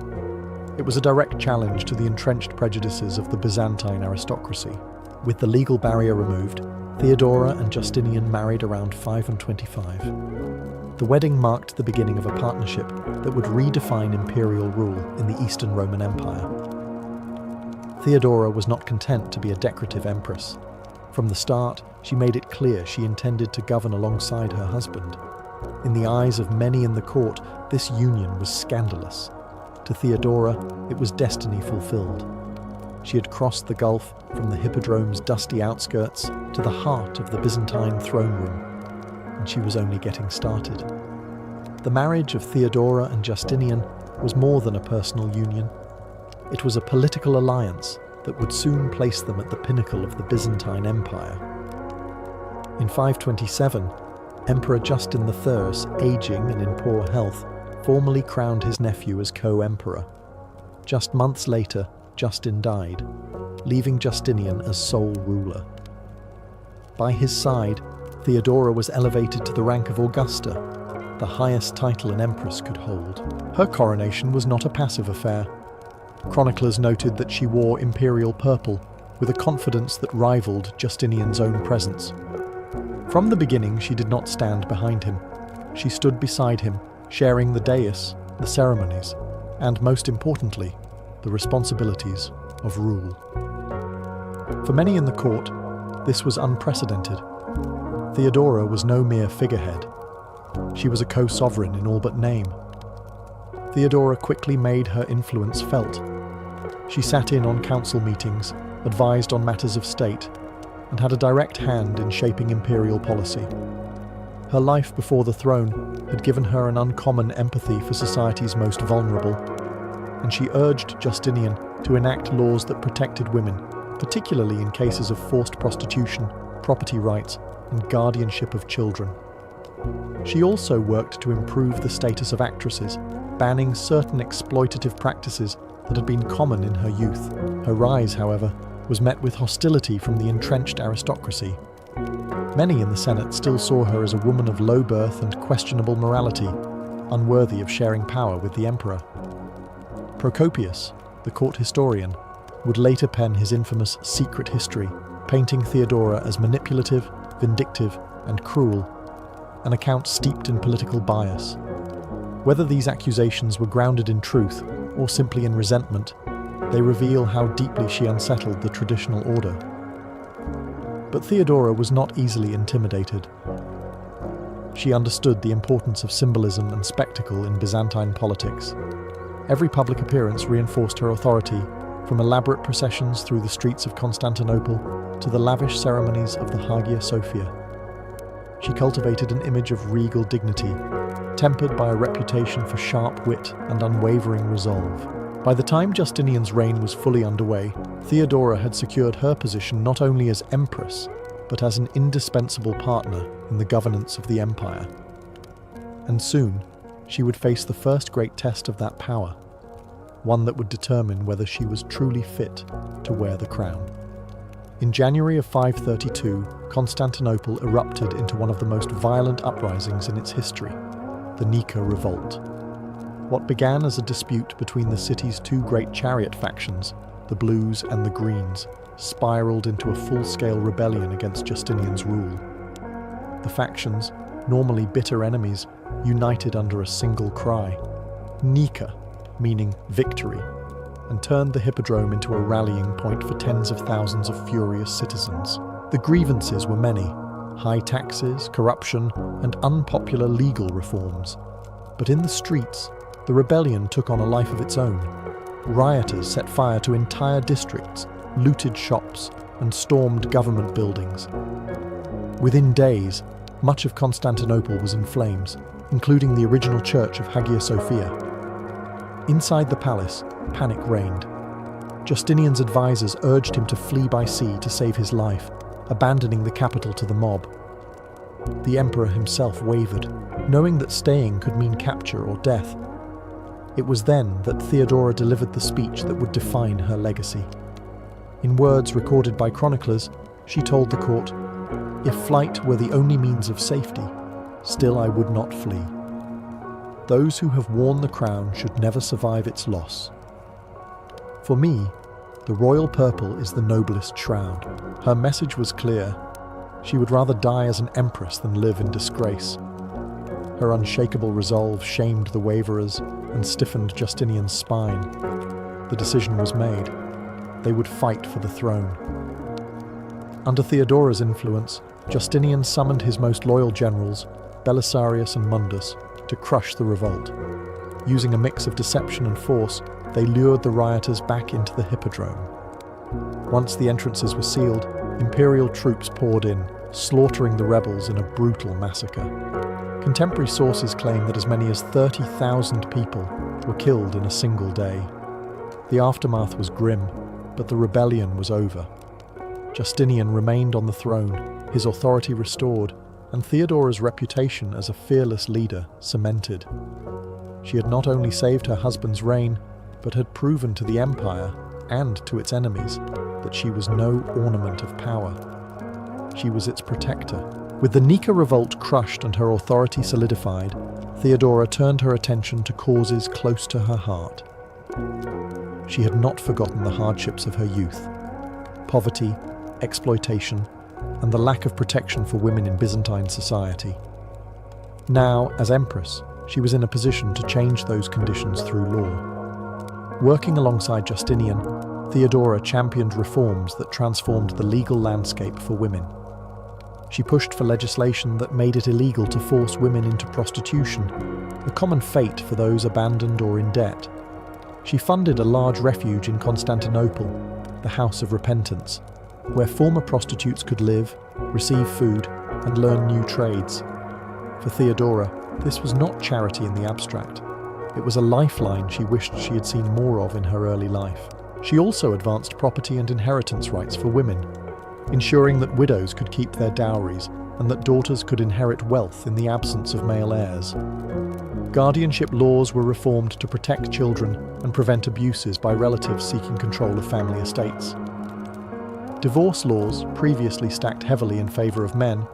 It was a direct challenge to the entrenched prejudices of the Byzantine aristocracy. With the legal barrier removed, Theodora and Justinian married around 525. The wedding marked the beginning of a partnership that would redefine imperial rule in the Eastern Roman Empire. Theodora was not content to be a decorative empress. From the start, she made it clear she intended to govern alongside her husband. In the eyes of many in the court, this union was scandalous. To Theodora, it was destiny fulfilled. She had crossed the gulf from the hippodrome's dusty outskirts to the heart of the Byzantine throne room, and she was only getting started. The marriage of Theodora and Justinian was more than a personal union. It was a political alliance that would soon place them at the pinnacle of the Byzantine Empire. In 527, Emperor Justin III's aging and in poor health formally crowned his nephew as co-emperor. Just months later, Justin died, leaving Justinian as sole ruler. By his side, Theodora was elevated to the rank of Augusta, the highest title an empress could hold. Her coronation was not a passive affair. Chroniclers noted that she wore imperial purple with a confidence that rivaled Justinian's own presence. From the beginning, she did not stand behind him. She stood beside him, sharing the dais, the ceremonies, and most importantly, the responsibilities of rule. For many in the court, this was unprecedented. Theodora was no mere figurehead. She was a co-sovereign in all but name. Theodora quickly made her influence felt. She sat in on council meetings, advised on matters of state, and had a direct hand in shaping imperial policy. Her life before the throne had given her an uncommon empathy for society's most vulnerable, and she urged Justinian to enact laws that protected women, particularly in cases of forced prostitution, property rights, and guardianship of children. She also worked to improve the status of actresses, banning certain exploitative practices that had been common in her youth. Her rise, however, was met with hostility from the entrenched aristocracy. Many in the Senate still saw her as a woman of low birth and questionable morality, unworthy of sharing power with the emperor. Procopius, the court historian, would later pen his infamous Secret History, painting Theodora as manipulative, vindictive, and cruel, an account steeped in political bias. Whether these accusations were grounded in truth or simply in resentment, they reveal how deeply she unsettled the traditional order. But Theodora was not easily intimidated. She understood the importance of symbolism and spectacle in Byzantine politics. Every public appearance reinforced her authority, from elaborate processions through the streets of Constantinople to the lavish ceremonies of the Hagia Sophia. She cultivated an image of regal dignity, tempered by a reputation for sharp wit and unwavering resolve. By the time Justinian's reign was fully underway, Theodora had secured her position not only as empress, but as an indispensable partner in the governance of the empire. And soon, she would face the first great test of that power, one that would determine whether she was truly fit to wear the crown. In January of 532, Constantinople erupted into one of the most violent uprisings in its history, the Nika Revolt. What began as a dispute between the city's two great chariot factions, the Blues and the Greens, spiraled into a full-scale rebellion against Justinian's rule. The factions, normally bitter enemies, united under a single cry, Nika, meaning victory, and turned the hippodrome into a rallying point for tens of thousands of furious citizens. The grievances were many: high taxes, corruption, and unpopular legal reforms. But in the streets, the rebellion took on a life of its own. Rioters set fire to entire districts, looted shops, and stormed government buildings. Within days, much of Constantinople was in flames, including the original church of Hagia Sophia. Inside the palace, panic reigned. Justinian's advisors urged him to flee by sea to save his life, abandoning the capital to the mob. The emperor himself wavered, knowing that staying could mean capture or death. It was then that Theodora delivered the speech that would define her legacy. In words recorded by chroniclers, she told the court, "If flight were the only means of safety, still I would not flee. Those who have worn the crown should never survive its loss. For me, the royal purple is the noblest shroud." Her message was clear. She would rather die as an empress than live in disgrace. Her unshakable resolve shamed the waverers and stiffened Justinian's spine. The decision was made. They would fight for the throne. Under Theodora's influence, Justinian summoned his most loyal generals, Belisarius and Mundus, to crush the revolt. Using a mix of deception and force, they lured the rioters back into the hippodrome. Once the entrances were sealed, imperial troops poured in, slaughtering the rebels in a brutal massacre. Contemporary sources claim that as many as 30,000 people were killed in a single day. The aftermath was grim, but the rebellion was over. Justinian remained on the throne, his authority restored, and Theodora's reputation as a fearless leader cemented. She had not only saved her husband's reign, but had proven to the empire and to its enemies that she was no ornament of power. She was its protector. With the Nika revolt crushed and her authority solidified, Theodora turned her attention to causes close to her heart. She had not forgotten the hardships of her youth: poverty, exploitation, and the lack of protection for women in Byzantine society. Now, as empress, she was in a position to change those conditions through law. Working alongside Justinian, Theodora championed reforms that transformed the legal landscape for women. She pushed for legislation that made it illegal to force women into prostitution, a common fate for those abandoned or in debt. She funded a large refuge in Constantinople, the House of Repentance, where former prostitutes could live, receive food, and learn new trades. For Theodora, this was not charity in the abstract. It was a lifeline she wished she had seen more of in her early life. She also advanced property and inheritance rights for women, ensuring that widows could keep their dowries and that daughters could inherit wealth in the absence of male heirs. Guardianship laws were reformed to protect children and prevent abuses by relatives seeking control of family estates. Divorce laws, previously stacked heavily in favour of men,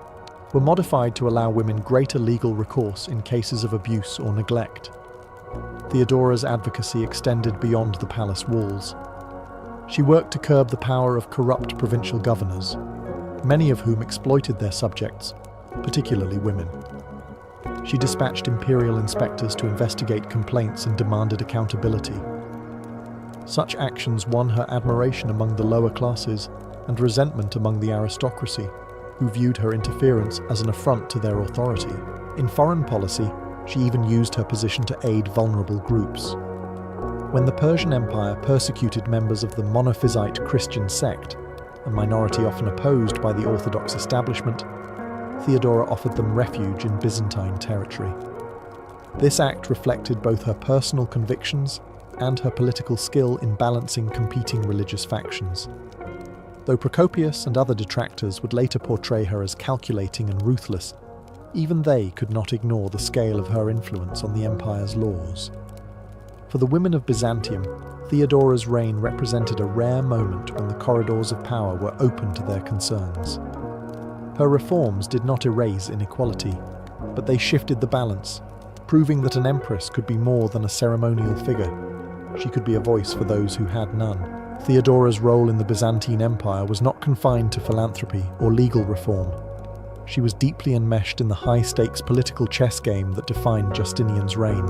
were modified to allow women greater legal recourse in cases of abuse or neglect. Theodora's advocacy extended beyond the palace walls. She worked to curb the power of corrupt provincial governors, many of whom exploited their subjects, particularly women. She dispatched imperial inspectors to investigate complaints and demanded accountability. Such actions won her admiration among the lower classes and resentment among the aristocracy, who viewed her interference as an affront to their authority. In foreign policy, she even used her position to aid vulnerable groups. When the Persian Empire persecuted members of the Monophysite Christian sect, a minority often opposed by the Orthodox establishment, Theodora offered them refuge in Byzantine territory. This act reflected both her personal convictions and her political skill in balancing competing religious factions. Though Procopius and other detractors would later portray her as calculating and ruthless, even they could not ignore the scale of her influence on the empire's laws. For the women of Byzantium, Theodora's reign represented a rare moment when the corridors of power were open to their concerns. Her reforms did not erase inequality, but they shifted the balance, proving that an empress could be more than a ceremonial figure. She could be a voice for those who had none. Theodora's role in the Byzantine Empire was not confined to philanthropy or legal reform. She was deeply enmeshed in the high-stakes political chess game that defined Justinian's reign.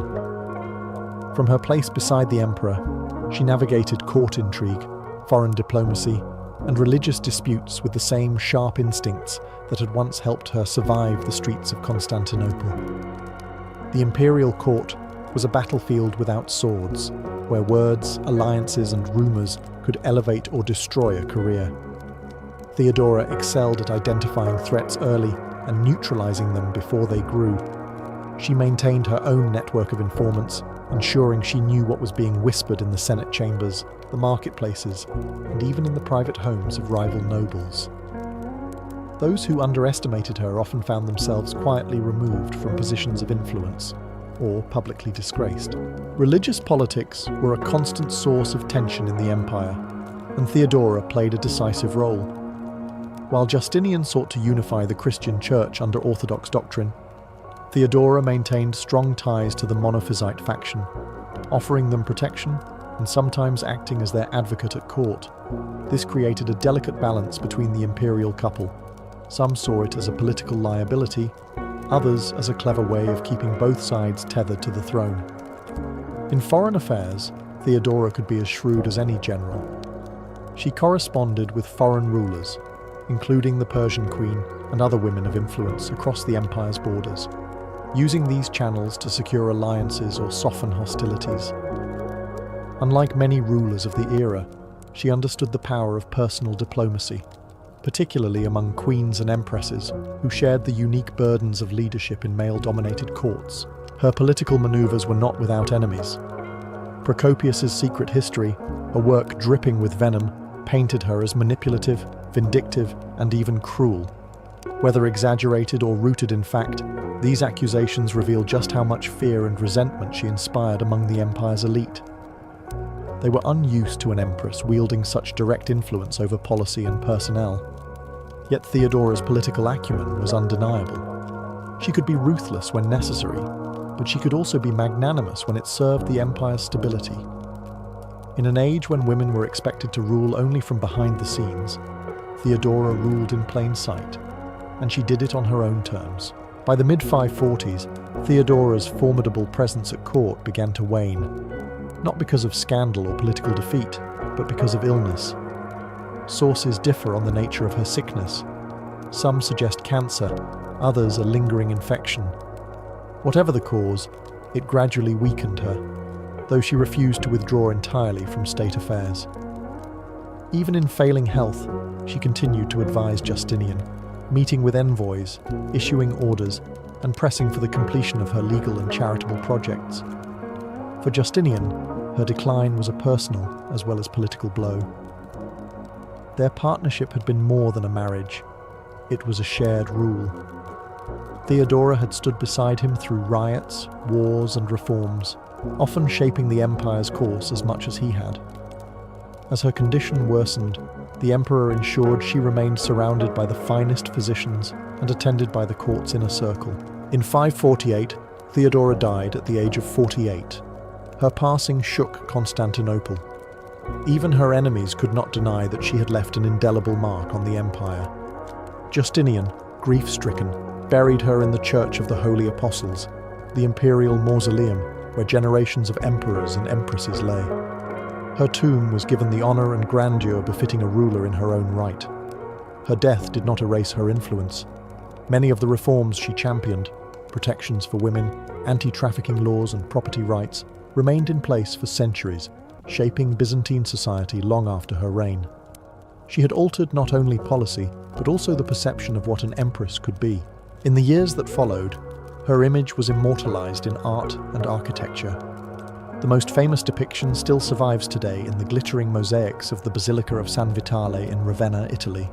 From her place beside the emperor, she navigated court intrigue, foreign diplomacy, and religious disputes with the same sharp instincts that had once helped her survive the streets of Constantinople. The imperial court was a battlefield without swords, where words, alliances, and rumours could elevate or destroy a career. Theodora excelled at identifying threats early and neutralising them before they grew. She maintained her own network of informants, ensuring she knew what was being whispered in the Senate chambers, the marketplaces, and even in the private homes of rival nobles. Those who underestimated her often found themselves quietly removed from positions of influence, or publicly disgraced. Religious politics were a constant source of tension in the empire, and Theodora played a decisive role. While Justinian sought to unify the Christian Church under Orthodox doctrine, Theodora maintained strong ties to the Monophysite faction, offering them protection and sometimes acting as their advocate at court. This created a delicate balance between the imperial couple. Some saw it as a political liability, others as a clever way of keeping both sides tethered to the throne. In foreign affairs, Theodora could be as shrewd as any general. She corresponded with foreign rulers, including the Persian queen and other women of influence across the empire's borders, using these channels to secure alliances or soften hostilities. Unlike many rulers of the era, she understood the power of personal diplomacy, particularly among queens and empresses who shared the unique burdens of leadership in male-dominated courts. Her political maneuvers were not without enemies. Procopius's Secret History, a work dripping with venom, painted her as manipulative, vindictive, and even cruel. Whether exaggerated or rooted in fact, these accusations reveal just how much fear and resentment she inspired among the empire's elite. They were unused to an empress wielding such direct influence over policy and personnel. Yet Theodora's political acumen was undeniable. She could be ruthless when necessary, but she could also be magnanimous when it served the empire's stability. In an age when women were expected to rule only from behind the scenes, Theodora ruled in plain sight, and she did it on her own terms. By the mid-540s, Theodora's formidable presence at court began to wane, not because of scandal or political defeat, but because of illness. Sources differ on the nature of her sickness. Some suggest cancer, others a lingering infection. Whatever the cause, it gradually weakened her, though she refused to withdraw entirely from state affairs. Even in failing health, she continued to advise Justinian, meeting with envoys, issuing orders, and pressing for the completion of her legal and charitable projects. For Justinian, her decline was a personal as well as political blow. Their partnership had been more than a marriage. It was a shared rule. Theodora had stood beside him through riots, wars, and reforms, often shaping the empire's course as much as he had. As her condition worsened, the emperor ensured she remained surrounded by the finest physicians and attended by the court's inner circle. In 548, Theodora died at the age of 48. Her passing shook Constantinople. Even her enemies could not deny that she had left an indelible mark on the empire. Justinian, grief-stricken, buried her in the Church of the Holy Apostles, the imperial mausoleum where generations of emperors and empresses lay. Her tomb was given the honor and grandeur befitting a ruler in her own right. Her death did not erase her influence. Many of the reforms she championed, protections for women, anti-trafficking laws and property rights, remained in place for centuries, shaping Byzantine society long after her reign. She had altered not only policy, but also the perception of what an empress could be. In the years that followed, her image was immortalized in art and architecture. The most famous depiction still survives today in the glittering mosaics of the Basilica of San Vitale in Ravenna, Italy.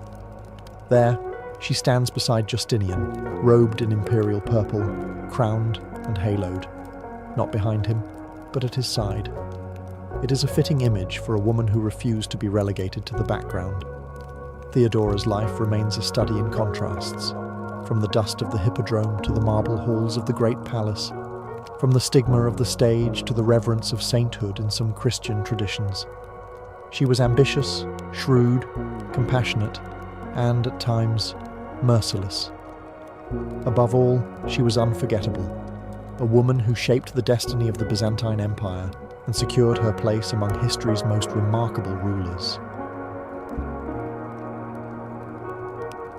There, she stands beside Justinian, robed in imperial purple, crowned and haloed, not behind him, but at his side. It is a fitting image for a woman who refused to be relegated to the background. Theodora's life remains a study in contrasts, from the dust of the hippodrome to the marble halls of the great palace, from the stigma of the stage to the reverence of sainthood in some Christian traditions. She was ambitious, shrewd, compassionate, and, at times, merciless. Above all, she was unforgettable, a woman who shaped the destiny of the Byzantine Empire and secured her place among history's most remarkable rulers.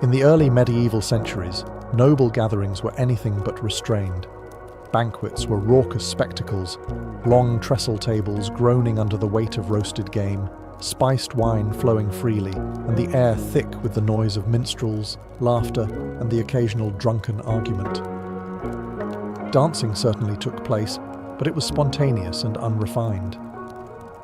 In the early medieval centuries, noble gatherings were anything but restrained. Banquets were raucous spectacles, long trestle tables groaning under the weight of roasted game, spiced wine flowing freely, and the air thick with the noise of minstrels, laughter, and the occasional drunken argument. Dancing certainly took place, but it was spontaneous and unrefined.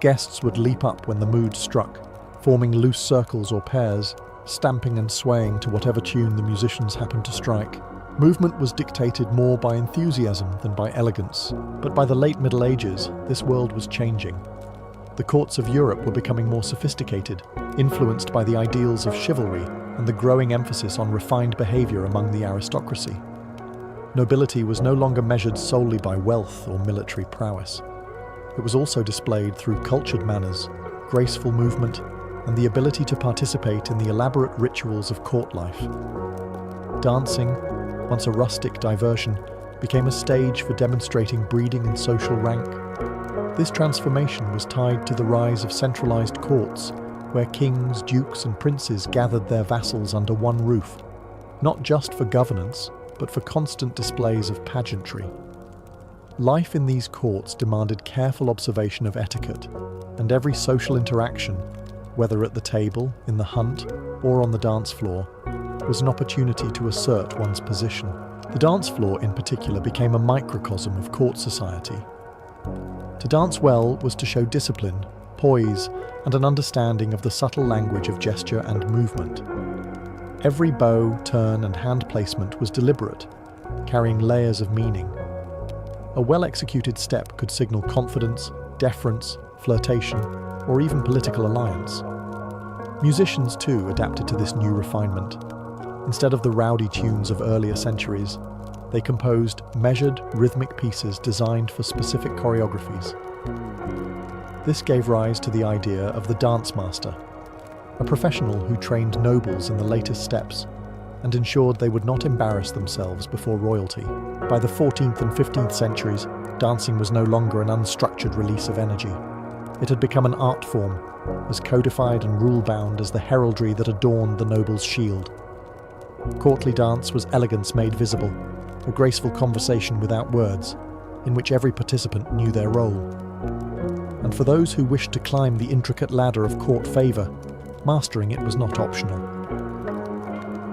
Guests would leap up when the mood struck, forming loose circles or pairs, stamping and swaying to whatever tune the musicians happened to strike. Movement was dictated more by enthusiasm than by elegance, but by the late Middle Ages, this world was changing. The courts of Europe were becoming more sophisticated, influenced by the ideals of chivalry and the growing emphasis on refined behavior among the aristocracy. Nobility was no longer measured solely by wealth or military prowess. It was also displayed through cultured manners, graceful movement, and the ability to participate in the elaborate rituals of court life. Dancing, once a rustic diversion, became a stage for demonstrating breeding and social rank. This transformation was tied to the rise of centralized courts, where kings, dukes, and princes gathered their vassals under one roof, not just for governance, but for constant displays of pageantry. Life in these courts demanded careful observation of etiquette, and every social interaction, whether at the table, in the hunt, or on the dance floor, was an opportunity to assert one's position. The dance floor, in particular, became a microcosm of court society. To dance well was to show discipline, poise, and an understanding of the subtle language of gesture and movement. Every bow, turn, and hand placement was deliberate, carrying layers of meaning. A well-executed step could signal confidence, deference, flirtation, or even political alliance. Musicians, too, adapted to this new refinement. Instead of the rowdy tunes of earlier centuries, they composed measured, rhythmic pieces designed for specific choreographies. This gave rise to the idea of the dance master, a professional who trained nobles in the latest steps and ensured they would not embarrass themselves before royalty. By the 14th and 15th centuries, dancing was no longer an unstructured release of energy. It had become an art form, as codified and rule-bound as the heraldry that adorned the noble's shield. Courtly dance was elegance made visible, a graceful conversation without words, in which every participant knew their role. And for those who wished to climb the intricate ladder of court favour, mastering it was not optional.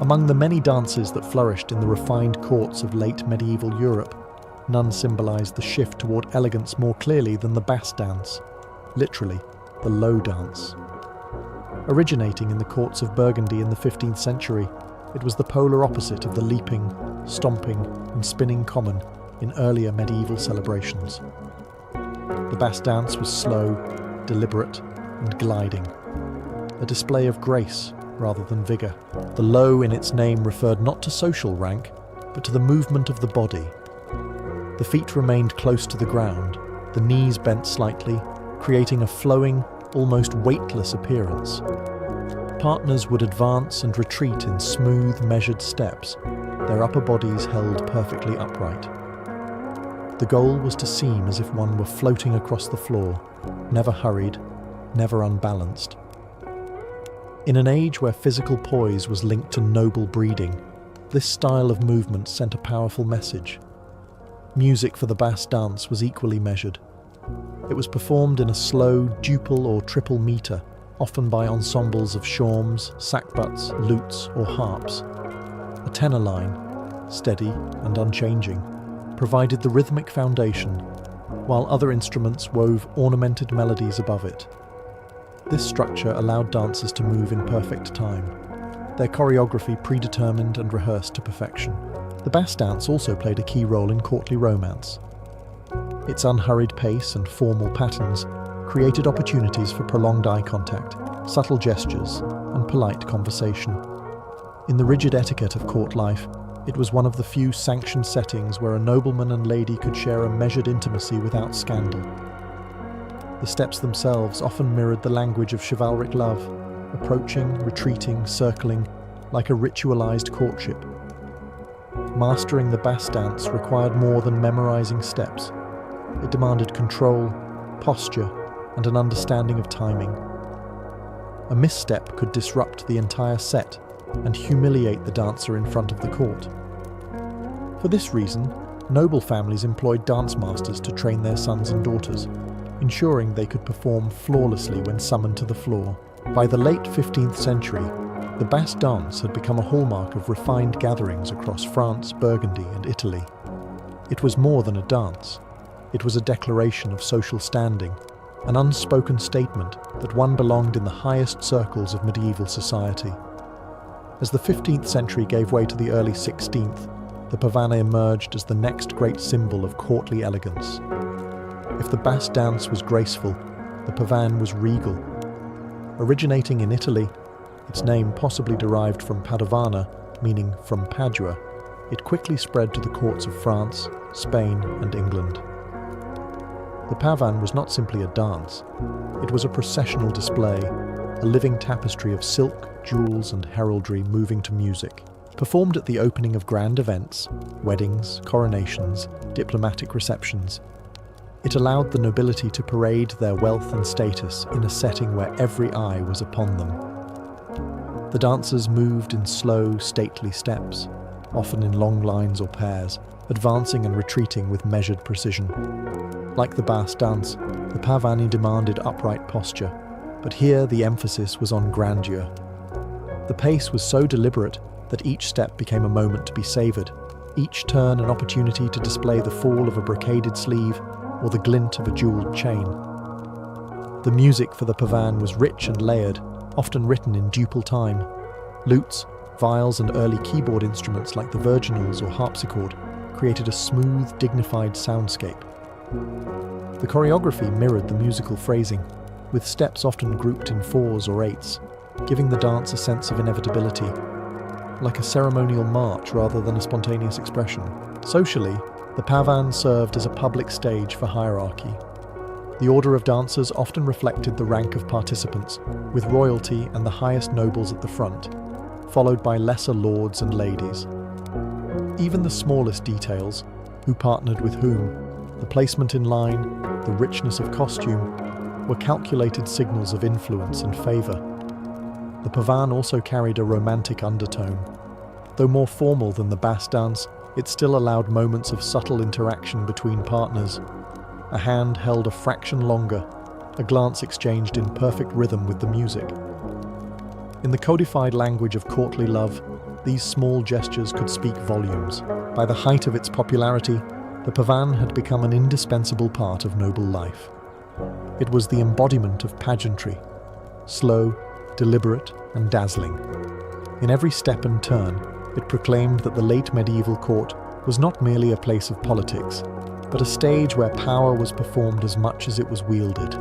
Among the many dances that flourished in the refined courts of late medieval Europe, none symbolised the shift toward elegance more clearly than the Bass dance, literally, the low dance. Originating in the courts of Burgundy in the 15th century, it was the polar opposite of the leaping, stomping, and spinning common in earlier medieval celebrations. The Bass dance was slow, deliberate, and gliding, a display of grace rather than vigour. The low in its name referred not to social rank, but to the movement of the body. The feet remained close to the ground, the knees bent slightly, creating a flowing, almost weightless appearance. Partners would advance and retreat in smooth, measured steps, their upper bodies held perfectly upright. The goal was to seem as if one were floating across the floor, never hurried, never unbalanced. In an age where physical poise was linked to noble breeding, this style of movement sent a powerful message. Music for the Bass dance was equally measured. It was performed in a slow duple or triple meter, often by ensembles of shawms, sackbuts, lutes, or harps. A tenor line, steady and unchanging, provided the rhythmic foundation, while other instruments wove ornamented melodies above it. This structure allowed dancers to move in perfect time, their choreography predetermined and rehearsed to perfection. The Basque dance also played a key role in courtly romance. Its unhurried pace and formal patterns created opportunities for prolonged eye contact, subtle gestures, and polite conversation. In the rigid etiquette of court life, it was one of the few sanctioned settings where a nobleman and lady could share a measured intimacy without scandal. The steps themselves often mirrored the language of chivalric love, approaching, retreating, circling, like a ritualized courtship. Mastering the Basque dance required more than memorizing steps. It demanded control, posture, and an understanding of timing. A misstep could disrupt the entire set and humiliate the dancer in front of the court. For this reason, noble families employed dance masters to train their sons and daughters, ensuring they could perform flawlessly when summoned to the floor. By the late 15th century, the Basque dance had become a hallmark of refined gatherings across France, Burgundy, and Italy. It was more than a dance. It was a declaration of social standing, an unspoken statement that one belonged in the highest circles of medieval society. As the 15th century gave way to the early 16th, the pavane emerged as the next great symbol of courtly elegance. If the Basque dance was graceful, the pavane was regal. Originating in Italy, its name possibly derived from Padovana, meaning from Padua, it quickly spread to the courts of France, Spain, and England. The pavane was not simply a dance. It was a processional display, a living tapestry of silk, jewels, and heraldry moving to music. Performed at the opening of grand events, weddings, coronations, diplomatic receptions, it allowed the nobility to parade their wealth and status in a setting where every eye was upon them. The dancers moved in slow, stately steps, often in long lines or pairs, advancing and retreating with measured precision. Like the Basque dance, the pavane demanded upright posture, but here the emphasis was on grandeur. The pace was so deliberate that each step became a moment to be savoured, each turn an opportunity to display the fall of a brocaded sleeve or the glint of a jewelled chain. The music for the pavane was rich and layered, often written in duple time. Lutes, viols, and early keyboard instruments like the virginals or harpsichord created a smooth, dignified soundscape. The choreography mirrored the musical phrasing, with steps often grouped in 4s or 8s, giving the dance a sense of inevitability, like a ceremonial march rather than a spontaneous expression. Socially, the pavane served as a public stage for hierarchy. The order of dancers often reflected the rank of participants, with royalty and the highest nobles at the front, followed by lesser lords and ladies. Even the smallest details, who partnered with whom, the placement in line, the richness of costume, were calculated signals of influence and favour. The pavane also carried a romantic undertone. Though more formal than the Basque dance, it still allowed moments of subtle interaction between partners. A hand held a fraction longer, a glance exchanged in perfect rhythm with the music. In the codified language of courtly love, these small gestures could speak volumes. By the height of its popularity, the pavane had become an indispensable part of noble life. It was the embodiment of pageantry, slow, deliberate, and dazzling. In every step and turn, it proclaimed that the late medieval court was not merely a place of politics, but a stage where power was performed as much as it was wielded.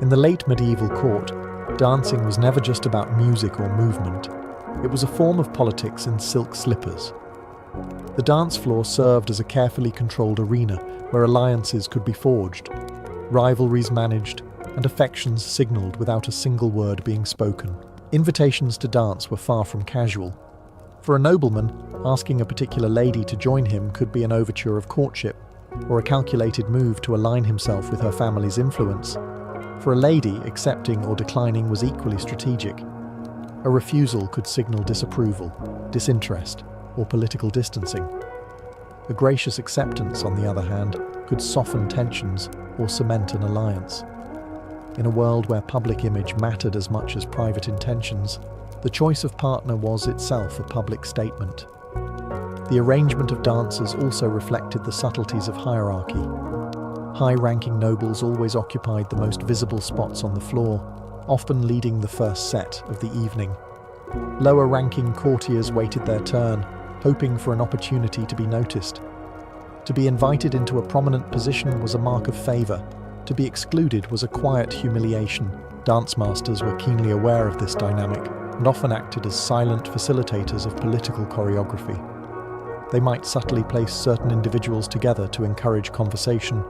In the late medieval court, dancing was never just about music or movement. It was a form of politics in silk slippers. The dance floor served as a carefully controlled arena where alliances could be forged, rivalries managed, and affections signalled without a single word being spoken. Invitations to dance were far from casual. For a nobleman, asking a particular lady to join him could be an overture of courtship, or a calculated move to align himself with her family's influence. For a lady, accepting or declining was equally strategic. A refusal could signal disapproval, disinterest, or political distancing. A gracious acceptance, on the other hand, could soften tensions or cement an alliance. In a world where public image mattered as much as private intentions, the choice of partner was itself a public statement. The arrangement of dancers also reflected the subtleties of hierarchy. High-ranking nobles always occupied the most visible spots on the floor, often leading the first set of the evening. Lower-ranking courtiers waited their turn, hoping for an opportunity to be noticed. To be invited into a prominent position was a mark of favour. To be excluded was a quiet humiliation. Dance masters were keenly aware of this dynamic and often acted as silent facilitators of political choreography. They might subtly place certain individuals together to encourage conversation,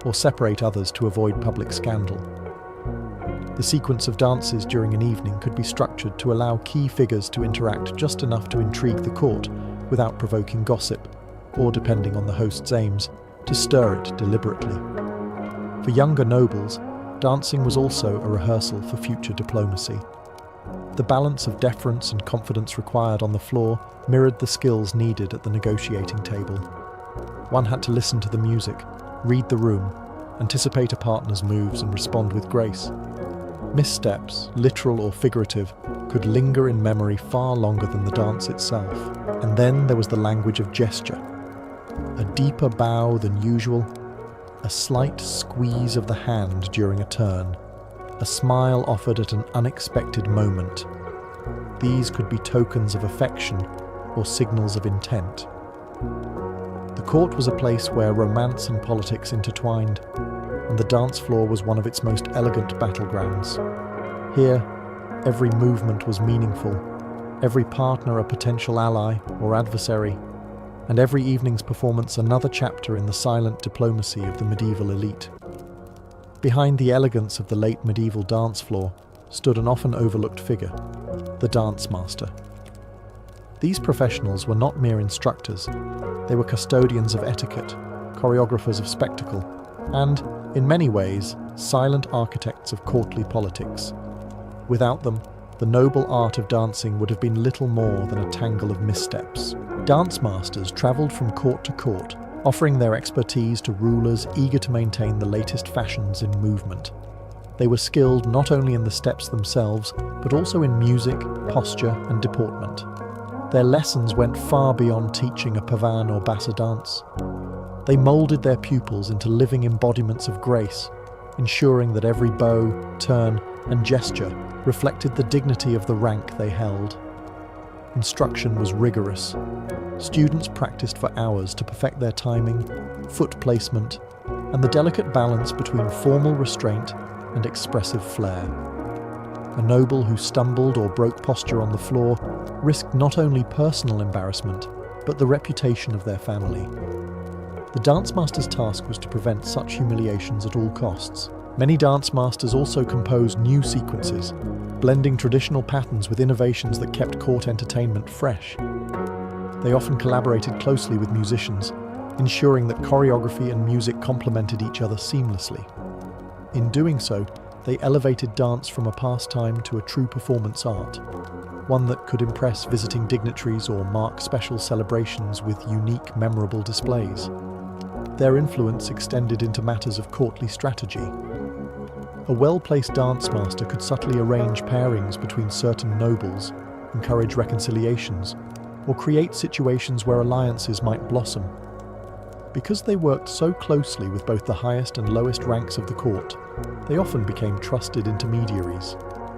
or separate others to avoid public scandal. The sequence of dances during an evening could be structured to allow key figures to interact just enough to intrigue the court without provoking gossip, or, depending on the host's aims, to stir it deliberately. For younger nobles, dancing was also a rehearsal for future diplomacy. The balance of deference and confidence required on the floor mirrored the skills needed at the negotiating table. One had to listen to the music, read the room, anticipate a partner's moves and respond with grace. Missteps, literal or figurative, could linger in memory far longer than the dance itself. And then there was the language of gesture. A deeper bow than usual, a slight squeeze of the hand during a turn, a smile offered at an unexpected moment. These could be tokens of affection or signals of intent. The court was a place where romance and politics intertwined, and the dance floor was one of its most elegant battlegrounds. Here, every movement was meaningful, every partner a potential ally or adversary, and every evening's performance another chapter in the silent diplomacy of the medieval elite. Behind the elegance of the late medieval dance floor stood an often overlooked figure, the dance master. These professionals were not mere instructors, they were custodians of etiquette, choreographers of spectacle, and, in many ways, silent architects of courtly politics. Without them, the noble art of dancing would have been little more than a tangle of missteps. Dance masters travelled from court to court, offering their expertise to rulers eager to maintain the latest fashions in movement. They were skilled not only in the steps themselves, but also in music, posture, and deportment. Their lessons went far beyond teaching a pavan or bassa dance. They moulded their pupils into living embodiments of grace, ensuring that every bow, turn, and gesture reflected the dignity of the rank they held. Instruction was rigorous. Students practiced for hours to perfect their timing, foot placement, and the delicate balance between formal restraint and expressive flair. A noble who stumbled or broke posture on the floor risked not only personal embarrassment, but the reputation of their family. The dance master's task was to prevent such humiliations at all costs. Many dance masters also composed new sequences, blending traditional patterns with innovations that kept court entertainment fresh. They often collaborated closely with musicians, ensuring that choreography and music complemented each other seamlessly. In doing so, they elevated dance from a pastime to a true performance art, one that could impress visiting dignitaries or mark special celebrations with unique, memorable displays. Their influence extended into matters of courtly strategy. A well-placed dance master could subtly arrange pairings between certain nobles, encourage reconciliations, or create situations where alliances might blossom. Because they worked so closely with both the highest and lowest ranks of the court, they often became trusted intermediaries,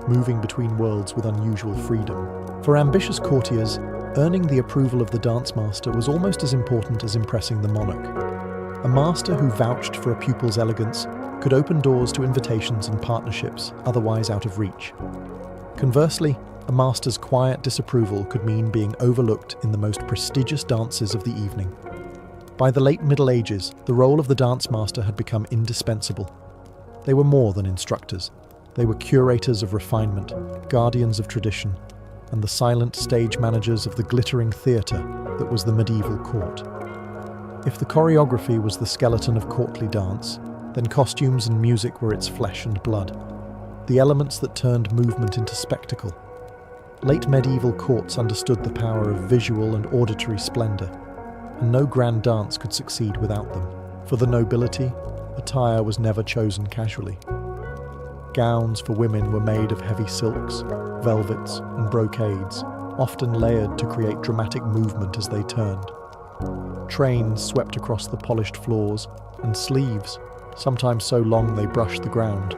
moving between worlds with unusual freedom. For ambitious courtiers, earning the approval of the dance master was almost as important as impressing the monarch. A master who vouched for a pupil's elegance could open doors to invitations and partnerships otherwise out of reach. Conversely, a master's quiet disapproval could mean being overlooked in the most prestigious dances of the evening. By the late Middle Ages, the role of the dance master had become indispensable. They were more than instructors. They were curators of refinement, guardians of tradition, and the silent stage managers of the glittering theatre that was the medieval court. If the choreography was the skeleton of courtly dance, then costumes and music were its flesh and blood, the elements that turned movement into spectacle. Late medieval courts understood the power of visual and auditory splendour, and no grand dance could succeed without them. For the nobility, attire was never chosen casually. Gowns for women were made of heavy silks, velvets, and brocades, often layered to create dramatic movement as they turned. Trains swept across the polished floors, and sleeves, sometimes so long they brushed the ground,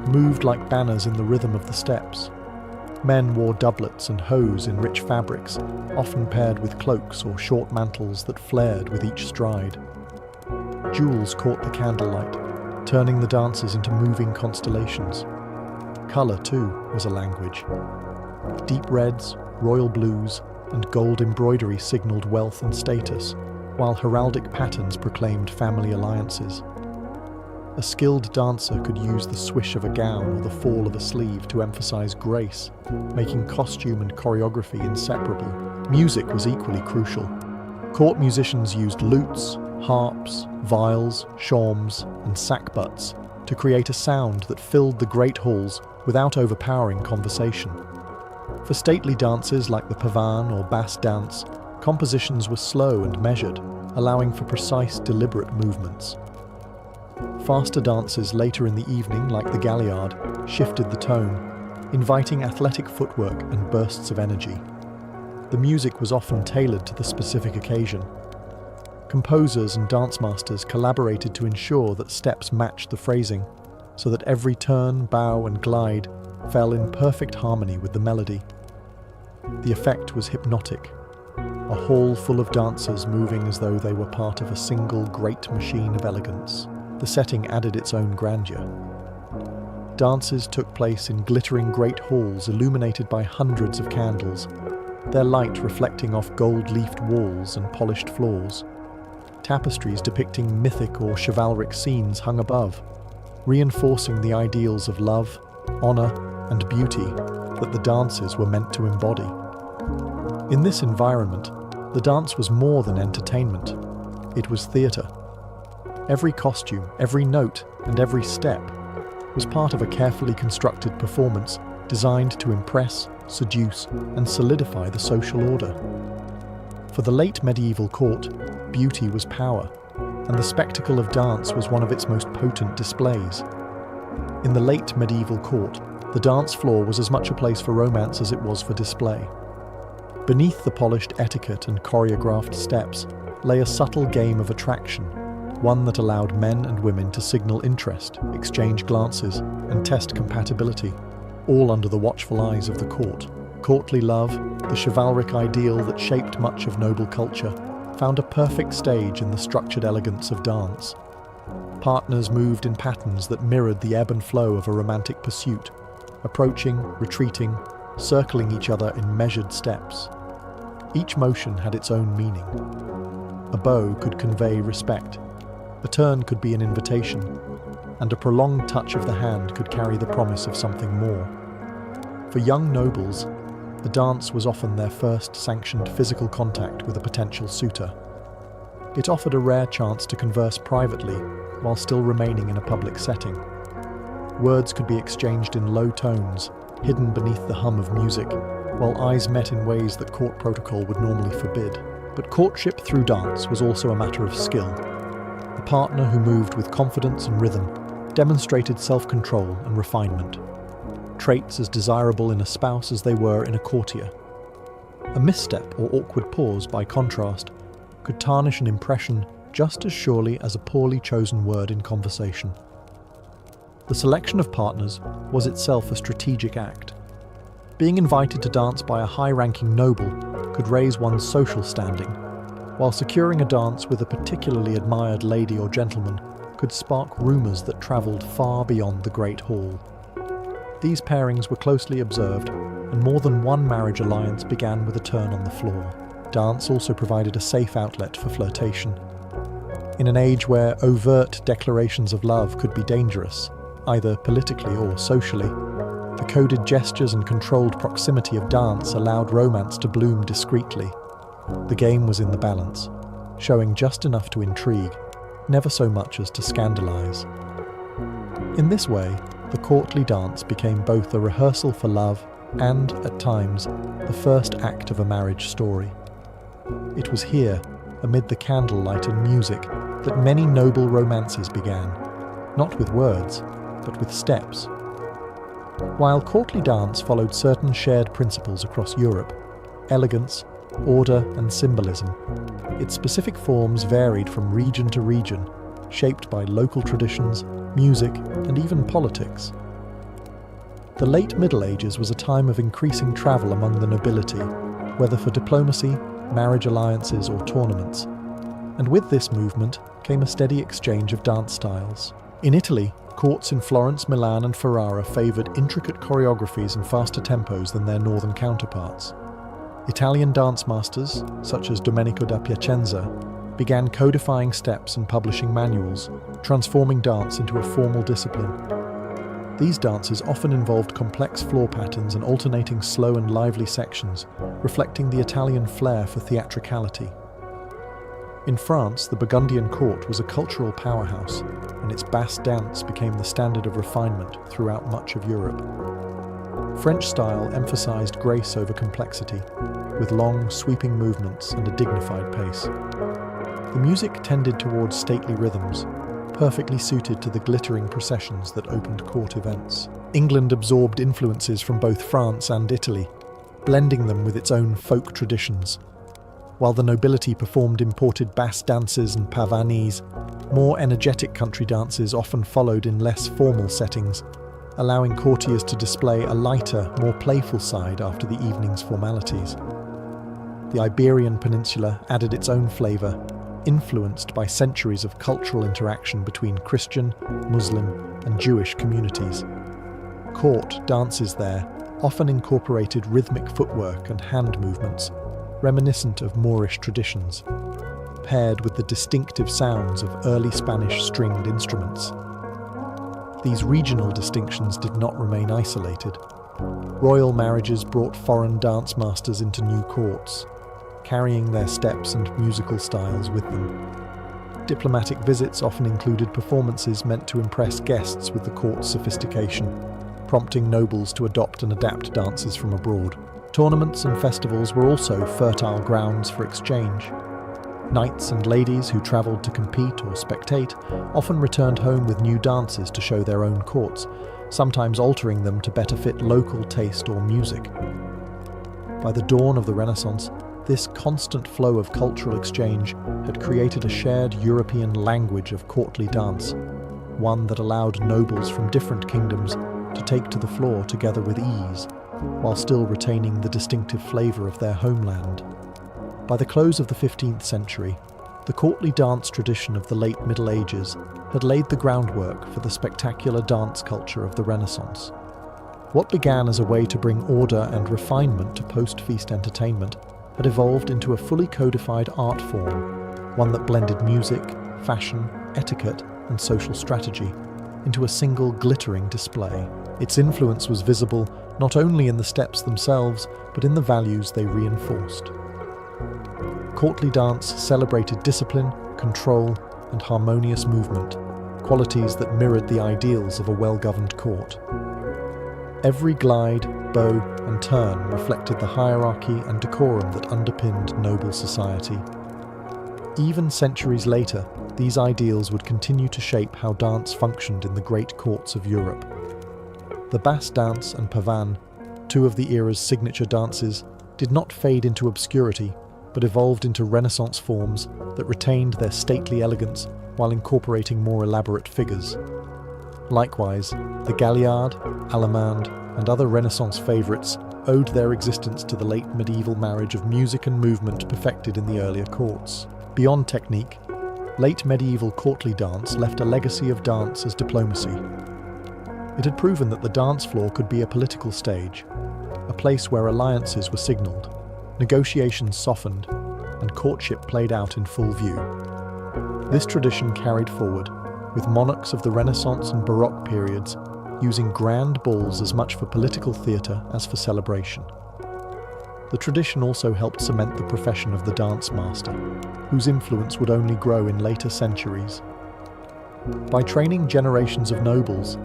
moved like banners in the rhythm of the steps. Men wore doublets and hose in rich fabrics, often paired with cloaks or short mantles that flared with each stride. Jewels caught the candlelight, turning the dancers into moving constellations. Colour, too, was a language. Deep reds, royal blues, and gold embroidery signalled wealth and status, while heraldic patterns proclaimed family alliances. A skilled dancer could use the swish of a gown or the fall of a sleeve to emphasize grace, making costume and choreography inseparable. Music was equally crucial. Court musicians used lutes, harps, viols, shawms, and sackbuts to create a sound that filled the great halls without overpowering conversation. For stately dances like the pavan or bass dance, compositions were slow and measured, allowing for precise, deliberate movements. Faster dances later in the evening, like the galliard, shifted the tone, inviting athletic footwork and bursts of energy. The music was often tailored to the specific occasion. Composers and dance masters collaborated to ensure that steps matched the phrasing, so that every turn, bow, and glide fell in perfect harmony with the melody. The effect was hypnotic, a hall full of dancers moving as though they were part of a single great machine of elegance. The setting added its own grandeur. Dances took place in glittering great halls illuminated by hundreds of candles, their light reflecting off gold-leafed walls and polished floors. Tapestries depicting mythic or chivalric scenes hung above, reinforcing the ideals of love, honor, and beauty that the dances were meant to embody. In this environment, the dance was more than entertainment. It was theatre. Every costume, every note, and every step was part of a carefully constructed performance designed to impress, seduce, and solidify the social order. For the late medieval court, beauty was power, and the spectacle of dance was one of its most potent displays. In the late medieval court, the dance floor was as much a place for romance as it was for display. Beneath the polished etiquette and choreographed steps lay a subtle game of attraction, one that allowed men and women to signal interest, exchange glances, and test compatibility, all under the watchful eyes of the court. Courtly love, the chivalric ideal that shaped much of noble culture, found a perfect stage in the structured elegance of dance. Partners moved in patterns that mirrored the ebb and flow of a romantic pursuit, approaching, retreating, circling each other in measured steps. Each motion had its own meaning. A bow could convey respect, a turn could be an invitation, and a prolonged touch of the hand could carry the promise of something more. For young nobles, the dance was often their first sanctioned physical contact with a potential suitor. It offered a rare chance to converse privately while still remaining in a public setting. Words could be exchanged in low tones, hidden beneath the hum of music, while eyes met in ways that court protocol would normally forbid. But courtship through dance was also a matter of skill. A partner who moved with confidence and rhythm demonstrated self-control and refinement, traits as desirable in a spouse as they were in a courtier. A misstep or awkward pause, by contrast, could tarnish an impression just as surely as a poorly chosen word in conversation. The selection of partners was itself a strategic act. Being invited to dance by a high-ranking noble could raise one's social standing, while securing a dance with a particularly admired lady or gentleman could spark rumours that travelled far beyond the Great Hall. These pairings were closely observed, and more than one marriage alliance began with a turn on the floor. Dance also provided a safe outlet for flirtation. In an age where overt declarations of love could be dangerous, either politically or socially, the coded gestures and controlled proximity of dance allowed romance to bloom discreetly. The game was in the balance, showing just enough to intrigue, never so much as to scandalise. In this way, the courtly dance became both a rehearsal for love and, at times, the first act of a marriage story. It was here, amid the candlelight and music, that many noble romances began, not with words, but with steps. While courtly dance followed certain shared principles across Europe, elegance, order, and symbolism, its specific forms varied from region to region, shaped by local traditions, music, and even politics. The late Middle Ages was a time of increasing travel among the nobility, whether for diplomacy, marriage alliances, or tournaments. And with this movement came a steady exchange of dance styles. In Italy, courts in Florence, Milan, and Ferrara favoured intricate choreographies and faster tempos than their northern counterparts. Italian dance masters, such as Domenico da Piacenza, began codifying steps and publishing manuals, transforming dance into a formal discipline. These dances often involved complex floor patterns and alternating slow and lively sections, reflecting the Italian flair for theatricality. In France, the Burgundian court was a cultural powerhouse, and its bass dance became the standard of refinement throughout much of Europe. French style emphasized grace over complexity, with long, sweeping movements and a dignified pace. The music tended towards stately rhythms, perfectly suited to the glittering processions that opened court events. England absorbed influences from both France and Italy, blending them with its own folk traditions. While the nobility performed imported bass dances and pavanis, more energetic country dances often followed in less formal settings, allowing courtiers to display a lighter, more playful side after the evening's formalities. The Iberian Peninsula added its own flavour, influenced by centuries of cultural interaction between Christian, Muslim, and Jewish communities. Court dances there often incorporated rhythmic footwork and hand movements, reminiscent of Moorish traditions, paired with the distinctive sounds of early Spanish stringed instruments. These regional distinctions did not remain isolated. Royal marriages brought foreign dance masters into new courts, carrying their steps and musical styles with them. Diplomatic visits often included performances meant to impress guests with the court's sophistication, prompting nobles to adopt and adapt dances from abroad. Tournaments and festivals were also fertile grounds for exchange. Knights and ladies who travelled to compete or spectate often returned home with new dances to show their own courts, sometimes altering them to better fit local taste or music. By the dawn of the Renaissance, this constant flow of cultural exchange had created a shared European language of courtly dance, one that allowed nobles from different kingdoms to take to the floor together with ease, while still retaining the distinctive flavour of their homeland. By the close of the 15th century, the courtly dance tradition of the late Middle Ages had laid the groundwork for the spectacular dance culture of the Renaissance. What began as a way to bring order and refinement to post-feast entertainment had evolved into a fully codified art form, one that blended music, fashion, etiquette, and social strategy into a single glittering display. Its influence was visible not only in the steps themselves, but in the values they reinforced. Courtly dance celebrated discipline, control, and harmonious movement, qualities that mirrored the ideals of a well-governed court. Every glide, bow, and turn reflected the hierarchy and decorum that underpinned noble society. Even centuries later, these ideals would continue to shape how dance functioned in the great courts of Europe. The bass dance and pavan, two of the era's signature dances, did not fade into obscurity, but evolved into Renaissance forms that retained their stately elegance while incorporating more elaborate figures. Likewise, the galliard, allemande, and other Renaissance favourites owed their existence to the late medieval marriage of music and movement perfected in the earlier courts. Beyond technique, late medieval courtly dance left a legacy of dance as diplomacy. It had proven that the dance floor could be a political stage, a place where alliances were signalled, negotiations softened, and courtship played out in full view. This tradition carried forward, with monarchs of the Renaissance and Baroque periods using grand balls as much for political theatre as for celebration. The tradition also helped cement the profession of the dance master, whose influence would only grow in later centuries. By training generations of nobles,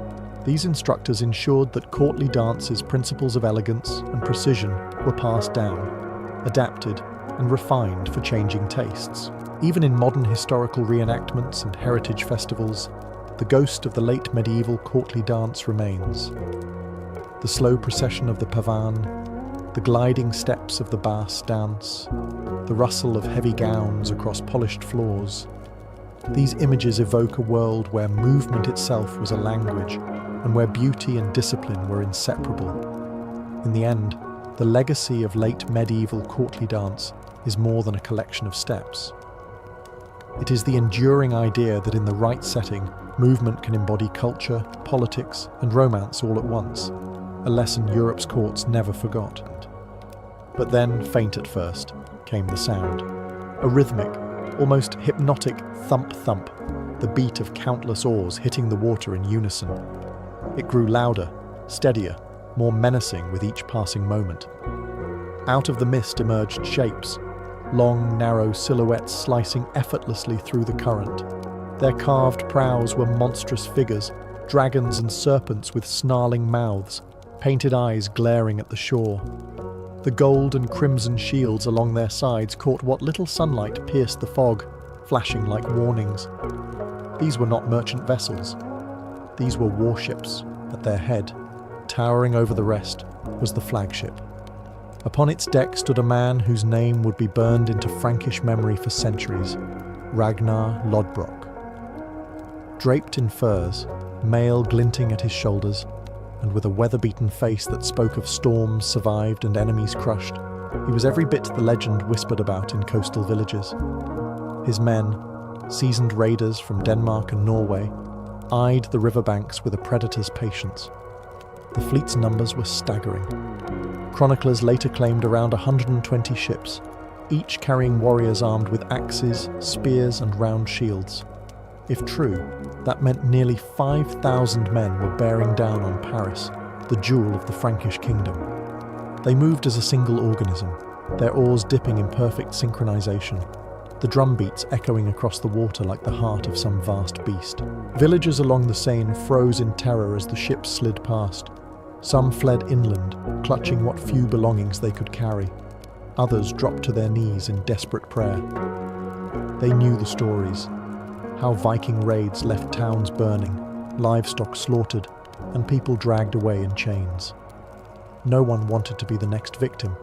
these instructors ensured that courtly dance's principles of elegance and precision were passed down, adapted, and refined for changing tastes. Even in modern historical reenactments and heritage festivals, the ghost of the late medieval courtly dance remains. The slow procession of the pavan, the gliding steps of the bass dance, the rustle of heavy gowns across polished floors. These images evoke a world where movement itself was a language and where beauty and discipline were inseparable. In the end, the legacy of late medieval courtly dance is more than a collection of steps. It is the enduring idea that in the right setting, movement can embody culture, politics, and romance all at once, a lesson Europe's courts never forgot. But then, faint at first, came the sound. A rhythmic, almost hypnotic thump-thump, the beat of countless oars hitting the water in unison. It grew louder, steadier, more menacing with each passing moment. Out of the mist emerged shapes, long, narrow silhouettes slicing effortlessly through the current. Their carved prows were monstrous figures, dragons and serpents with snarling mouths, painted eyes glaring at the shore. The gold and crimson shields along their sides caught what little sunlight pierced the fog, flashing like warnings. These were not merchant vessels. These were warships. At their head, towering over the rest, was the flagship. Upon its deck stood a man whose name would be burned into Frankish memory for centuries, Ragnar Lodbrok. Draped in furs, mail glinting at his shoulders, and with a weather-beaten face that spoke of storms survived and enemies crushed, he was every bit the legend whispered about in coastal villages. His men, seasoned raiders from Denmark and Norway, eyed the riverbanks with a predator's patience. The fleet's numbers were staggering. Chroniclers later claimed around 120 ships, each carrying warriors armed with axes, spears, and round shields. If true, that meant nearly 5,000 men were bearing down on Paris, the jewel of the Frankish kingdom. They moved as a single organism, their oars dipping in perfect synchronization, the drum beats echoing across the water like the heart of some vast beast. Villagers along the Seine froze in terror as the ships slid past. Some fled inland, clutching what few belongings they could carry. Others dropped to their knees in desperate prayer. They knew the stories, how Viking raids left towns burning, livestock slaughtered, and people dragged away in chains. No one wanted to be the next victim.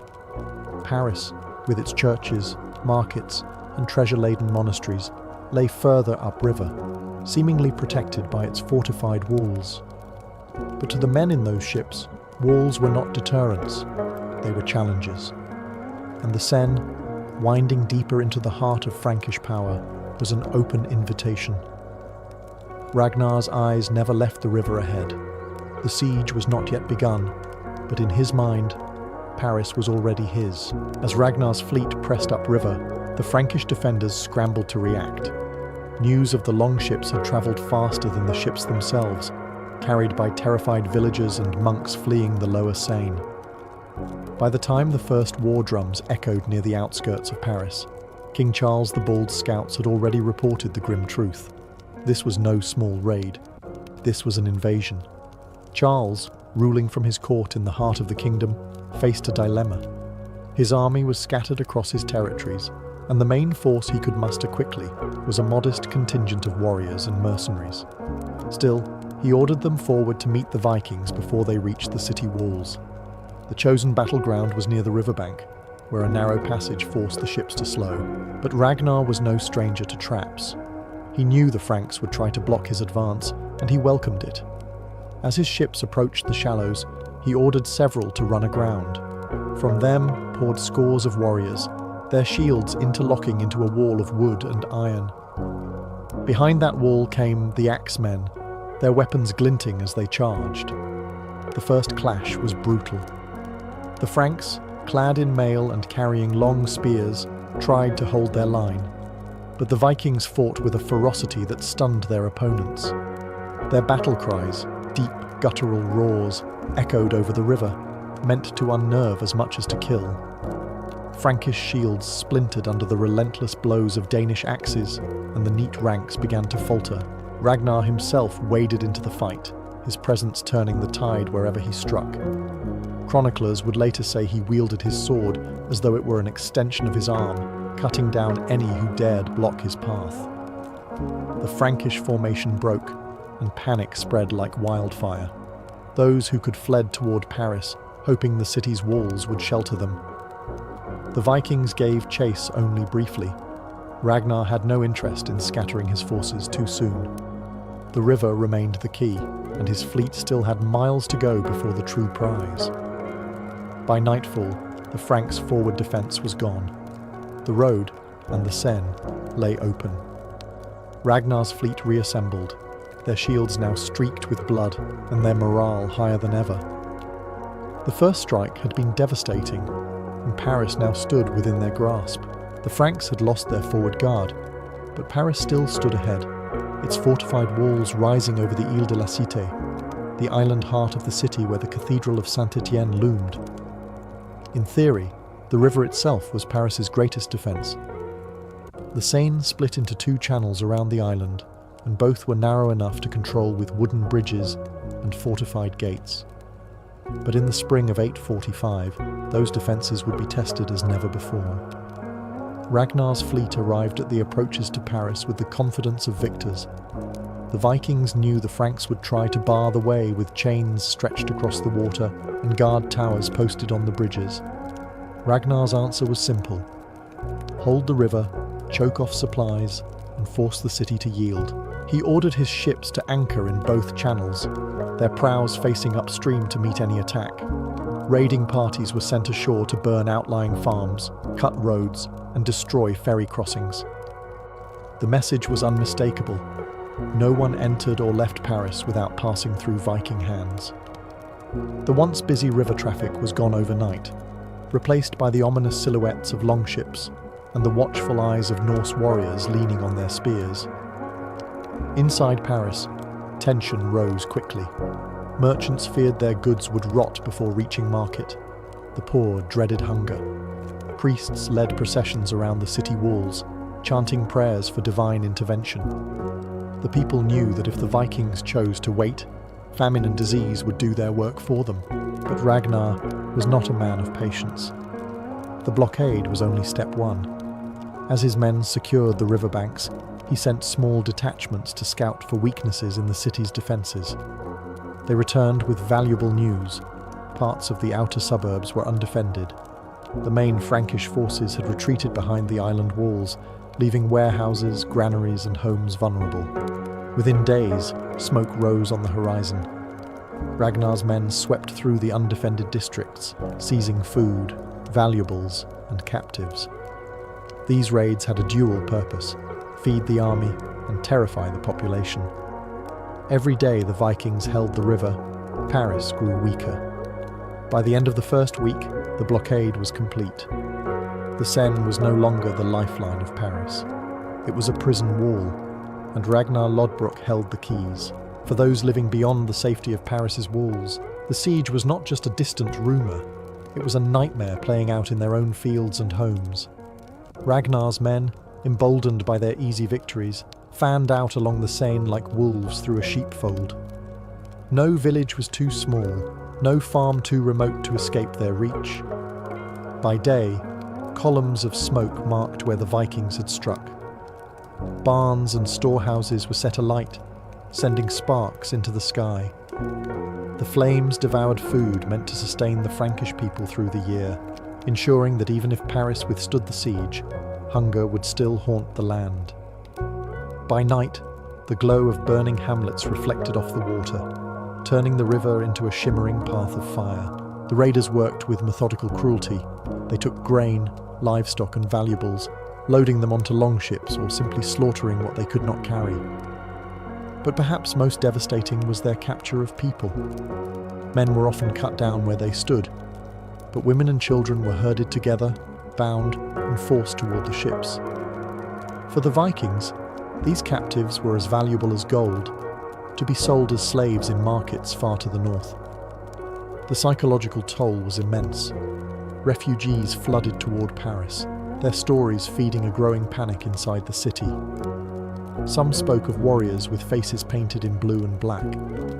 Paris, with its churches, markets, and treasure-laden monasteries, lay further upriver, seemingly protected by its fortified walls. But to the men in those ships, walls were not deterrents, they were challenges. And the Seine, winding deeper into the heart of Frankish power, was an open invitation. Ragnar's eyes never left the river ahead. The siege was not yet begun, but in his mind, Paris was already his. As Ragnar's fleet pressed upriver, the Frankish defenders scrambled to react. News of the longships had travelled faster than the ships themselves, carried by terrified villagers and monks fleeing the lower Seine. By the time the first war drums echoed near the outskirts of Paris, King Charles the Bald's scouts had already reported the grim truth. This was no small raid. This was an invasion. Charles, ruling from his court in the heart of the kingdom, faced a dilemma. His army was scattered across his territories, and the main force he could muster quickly was a modest contingent of warriors and mercenaries. Still, he ordered them forward to meet the Vikings before they reached the city walls. The chosen battleground was near the riverbank, where a narrow passage forced the ships to slow. But Ragnar was no stranger to traps. He knew the Franks would try to block his advance, and he welcomed it. As his ships approached the shallows, he ordered several to run aground. From them poured scores of warriors, their shields interlocking into a wall of wood and iron. Behind that wall came the axemen, their weapons glinting as they charged. The first clash was brutal. The Franks, clad in mail and carrying long spears, tried to hold their line, but the Vikings fought with a ferocity that stunned their opponents. Their battle cries, deep guttural roars, echoed over the river, meant to unnerve as much as to kill. Frankish shields splintered under the relentless blows of Danish axes, and the neat ranks began to falter. Ragnar himself waded into the fight, his presence turning the tide wherever he struck. Chroniclers would later say he wielded his sword as though it were an extension of his arm, cutting down any who dared block his path. The Frankish formation broke, and panic spread like wildfire. Those who could fled toward Paris, hoping the city's walls would shelter them. The Vikings gave chase only briefly. Ragnar had no interest in scattering his forces too soon. The river remained the key, and his fleet still had miles to go before the true prize. By nightfall, the Franks' forward defence was gone. The road and the Seine lay open. Ragnar's fleet reassembled, their shields now streaked with blood and their morale higher than ever. The first strike had been devastating, and Paris now stood within their grasp. The Franks had lost their forward guard, but Paris still stood ahead, its fortified walls rising over the Ile de la Cité, the island heart of the city where the Cathedral of Saint-Étienne loomed. In theory, the river itself was Paris's greatest defence. The Seine split into two channels around the island, and both were narrow enough to control with wooden bridges and fortified gates. But in the spring of 845, those defences would be tested as never before. Ragnar's fleet arrived at the approaches to Paris with the confidence of victors. The Vikings knew the Franks would try to bar the way with chains stretched across the water and guard towers posted on the bridges. Ragnar's answer was simple: hold the river, choke off supplies, and force the city to yield. He ordered his ships to anchor in both channels, their prows facing upstream to meet any attack. Raiding parties were sent ashore to burn outlying farms, cut roads, and destroy ferry crossings. The message was unmistakable. No one entered or left Paris without passing through Viking hands. The once busy river traffic was gone overnight, replaced by the ominous silhouettes of longships and the watchful eyes of Norse warriors leaning on their spears. Inside Paris, tension rose quickly. Merchants feared their goods would rot before reaching market. The poor dreaded hunger. Priests led processions around the city walls, chanting prayers for divine intervention. The people knew that if the Vikings chose to wait, famine and disease would do their work for them. But Ragnar was not a man of patience. The blockade was only step one. As his men secured the riverbanks, he sent small detachments to scout for weaknesses in the city's defences. They returned with valuable news. Parts of the outer suburbs were undefended. The main Frankish forces had retreated behind the island walls, leaving warehouses, granaries, and homes vulnerable. Within days, smoke rose on the horizon. Ragnar's men swept through the undefended districts, seizing food, valuables, and captives. These raids had a dual purpose: feed the army and terrify the population. Every day the Vikings held the river, Paris grew weaker. By the end of the first week, the blockade was complete. The Seine was no longer the lifeline of Paris. It was a prison wall, and Ragnar Lodbrok held the keys. For those living beyond the safety of Paris's walls, the siege was not just a distant rumour, it was a nightmare playing out in their own fields and homes. Ragnar's men, emboldened by their easy victories, fanned out along the Seine like wolves through a sheepfold. No village was too small, no farm too remote to escape their reach. By day, columns of smoke marked where the Vikings had struck. Barns and storehouses were set alight, sending sparks into the sky. The flames devoured food meant to sustain the Frankish people through the year, ensuring that even if Paris withstood the siege, hunger would still haunt the land. By night, the glow of burning hamlets reflected off the water, turning the river into a shimmering path of fire. The raiders worked with methodical cruelty. They took grain, livestock and valuables, loading them onto longships or simply slaughtering what they could not carry. But perhaps most devastating was their capture of people. Men were often cut down where they stood, but women and children were herded together, bound, and forced toward the ships. For the Vikings, these captives were as valuable as gold, to be sold as slaves in markets far to the north. The psychological toll was immense. Refugees flooded toward Paris, their stories feeding a growing panic inside the city. Some spoke of warriors with faces painted in blue and black,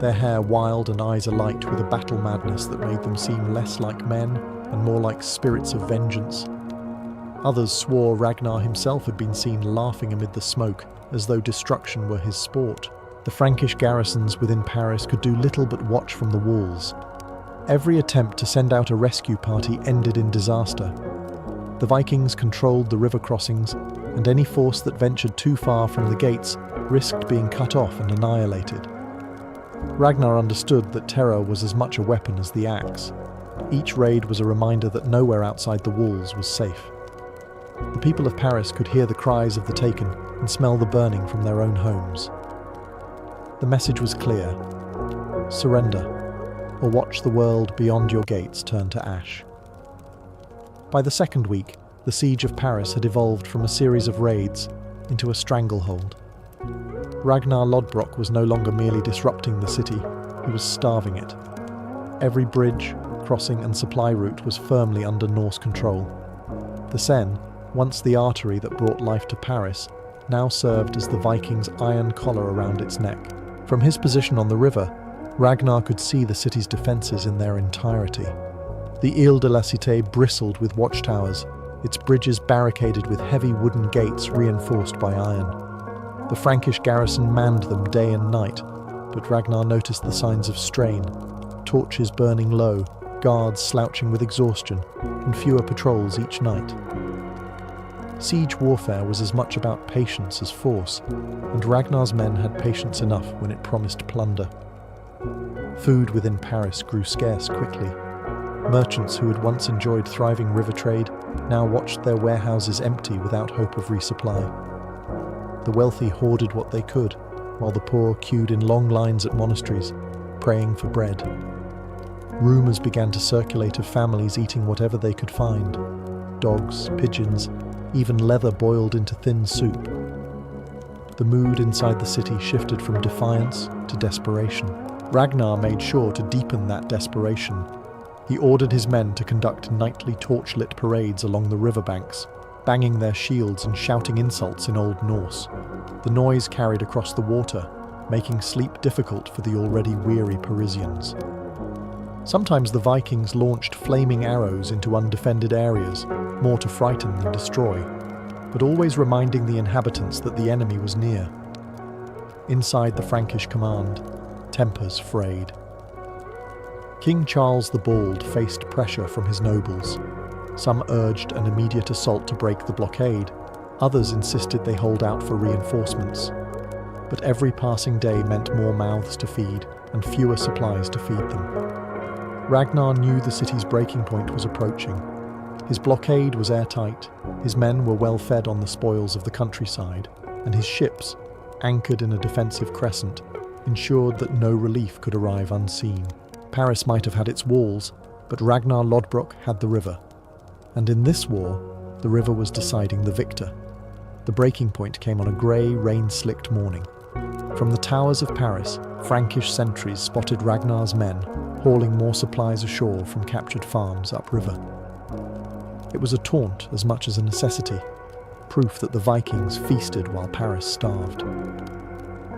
their hair wild and eyes alight with a battle madness that made them seem less like men and more like spirits of vengeance. Others swore Ragnar himself had been seen laughing amid the smoke, as though destruction were his sport. The Frankish garrisons within Paris could do little but watch from the walls. Every attempt to send out a rescue party ended in disaster. The Vikings controlled the river crossings, and any force that ventured too far from the gates risked being cut off and annihilated. Ragnar understood that terror was as much a weapon as the axe. Each raid was a reminder that nowhere outside the walls was safe. The people of Paris could hear the cries of the taken and smell the burning from their own homes. The message was clear: surrender, or watch the world beyond your gates turn to ash. By the second week, the siege of Paris had evolved from a series of raids into a stranglehold. Ragnar Lodbrok was no longer merely disrupting the city, he was starving it. Every bridge, crossing and supply route was firmly under Norse control. The Seine, once the artery that brought life to Paris, now served as the Vikings' iron collar around its neck. From his position on the river, Ragnar could see the city's defences in their entirety. The Ile de la Cité bristled with watchtowers, its bridges barricaded with heavy wooden gates reinforced by iron. The Frankish garrison manned them day and night, but Ragnar noticed the signs of strain: torches burning low, guards slouching with exhaustion, and fewer patrols each night. Siege warfare was as much about patience as force, and Ragnar's men had patience enough when it promised plunder. Food within Paris grew scarce quickly. Merchants who had once enjoyed thriving river trade now watched their warehouses empty without hope of resupply. The wealthy hoarded what they could, while the poor queued in long lines at monasteries, praying for bread. Rumours began to circulate of families eating whatever they could find: dogs, pigeons, even leather boiled into thin soup. The mood inside the city shifted from defiance to desperation. Ragnar made sure to deepen that desperation. He ordered his men to conduct nightly torchlit parades along the riverbanks, banging their shields and shouting insults in Old Norse. The noise carried across the water, making sleep difficult for the already weary Parisians. Sometimes the Vikings launched flaming arrows into undefended areas, more to frighten than destroy, but always reminding the inhabitants that the enemy was near. Inside the Frankish command, tempers frayed. King Charles the Bald faced pressure from his nobles. Some urged an immediate assault to break the blockade, others insisted they hold out for reinforcements. But every passing day meant more mouths to feed and fewer supplies to feed them. Ragnar knew the city's breaking point was approaching. His blockade was airtight, his men were well fed on the spoils of the countryside, and his ships, anchored in a defensive crescent, ensured that no relief could arrive unseen. Paris might have had its walls, but Ragnar Lodbrok had the river. And in this war, the river was deciding the victor. The breaking point came on a grey, rain-slicked morning. From the towers of Paris, Frankish sentries spotted Ragnar's men, hauling more supplies ashore from captured farms upriver. It was a taunt as much as a necessity, proof that the Vikings feasted while Paris starved.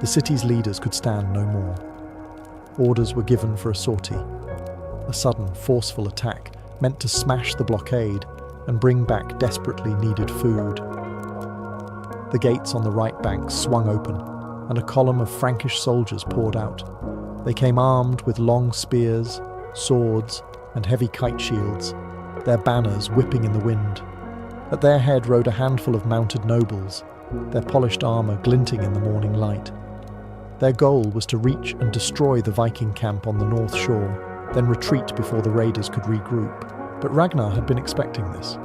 The city's leaders could stand no more. Orders were given for a sortie, a sudden, forceful attack meant to smash the blockade and bring back desperately needed food. The gates on the right bank swung open, and a column of Frankish soldiers poured out. They came armed with long spears, swords, and heavy kite shields, their banners whipping in the wind. At their head rode a handful of mounted nobles, their polished armour glinting in the morning light. Their goal was to reach and destroy the Viking camp on the north shore, then retreat before the raiders could regroup. But Ragnar had been expecting this.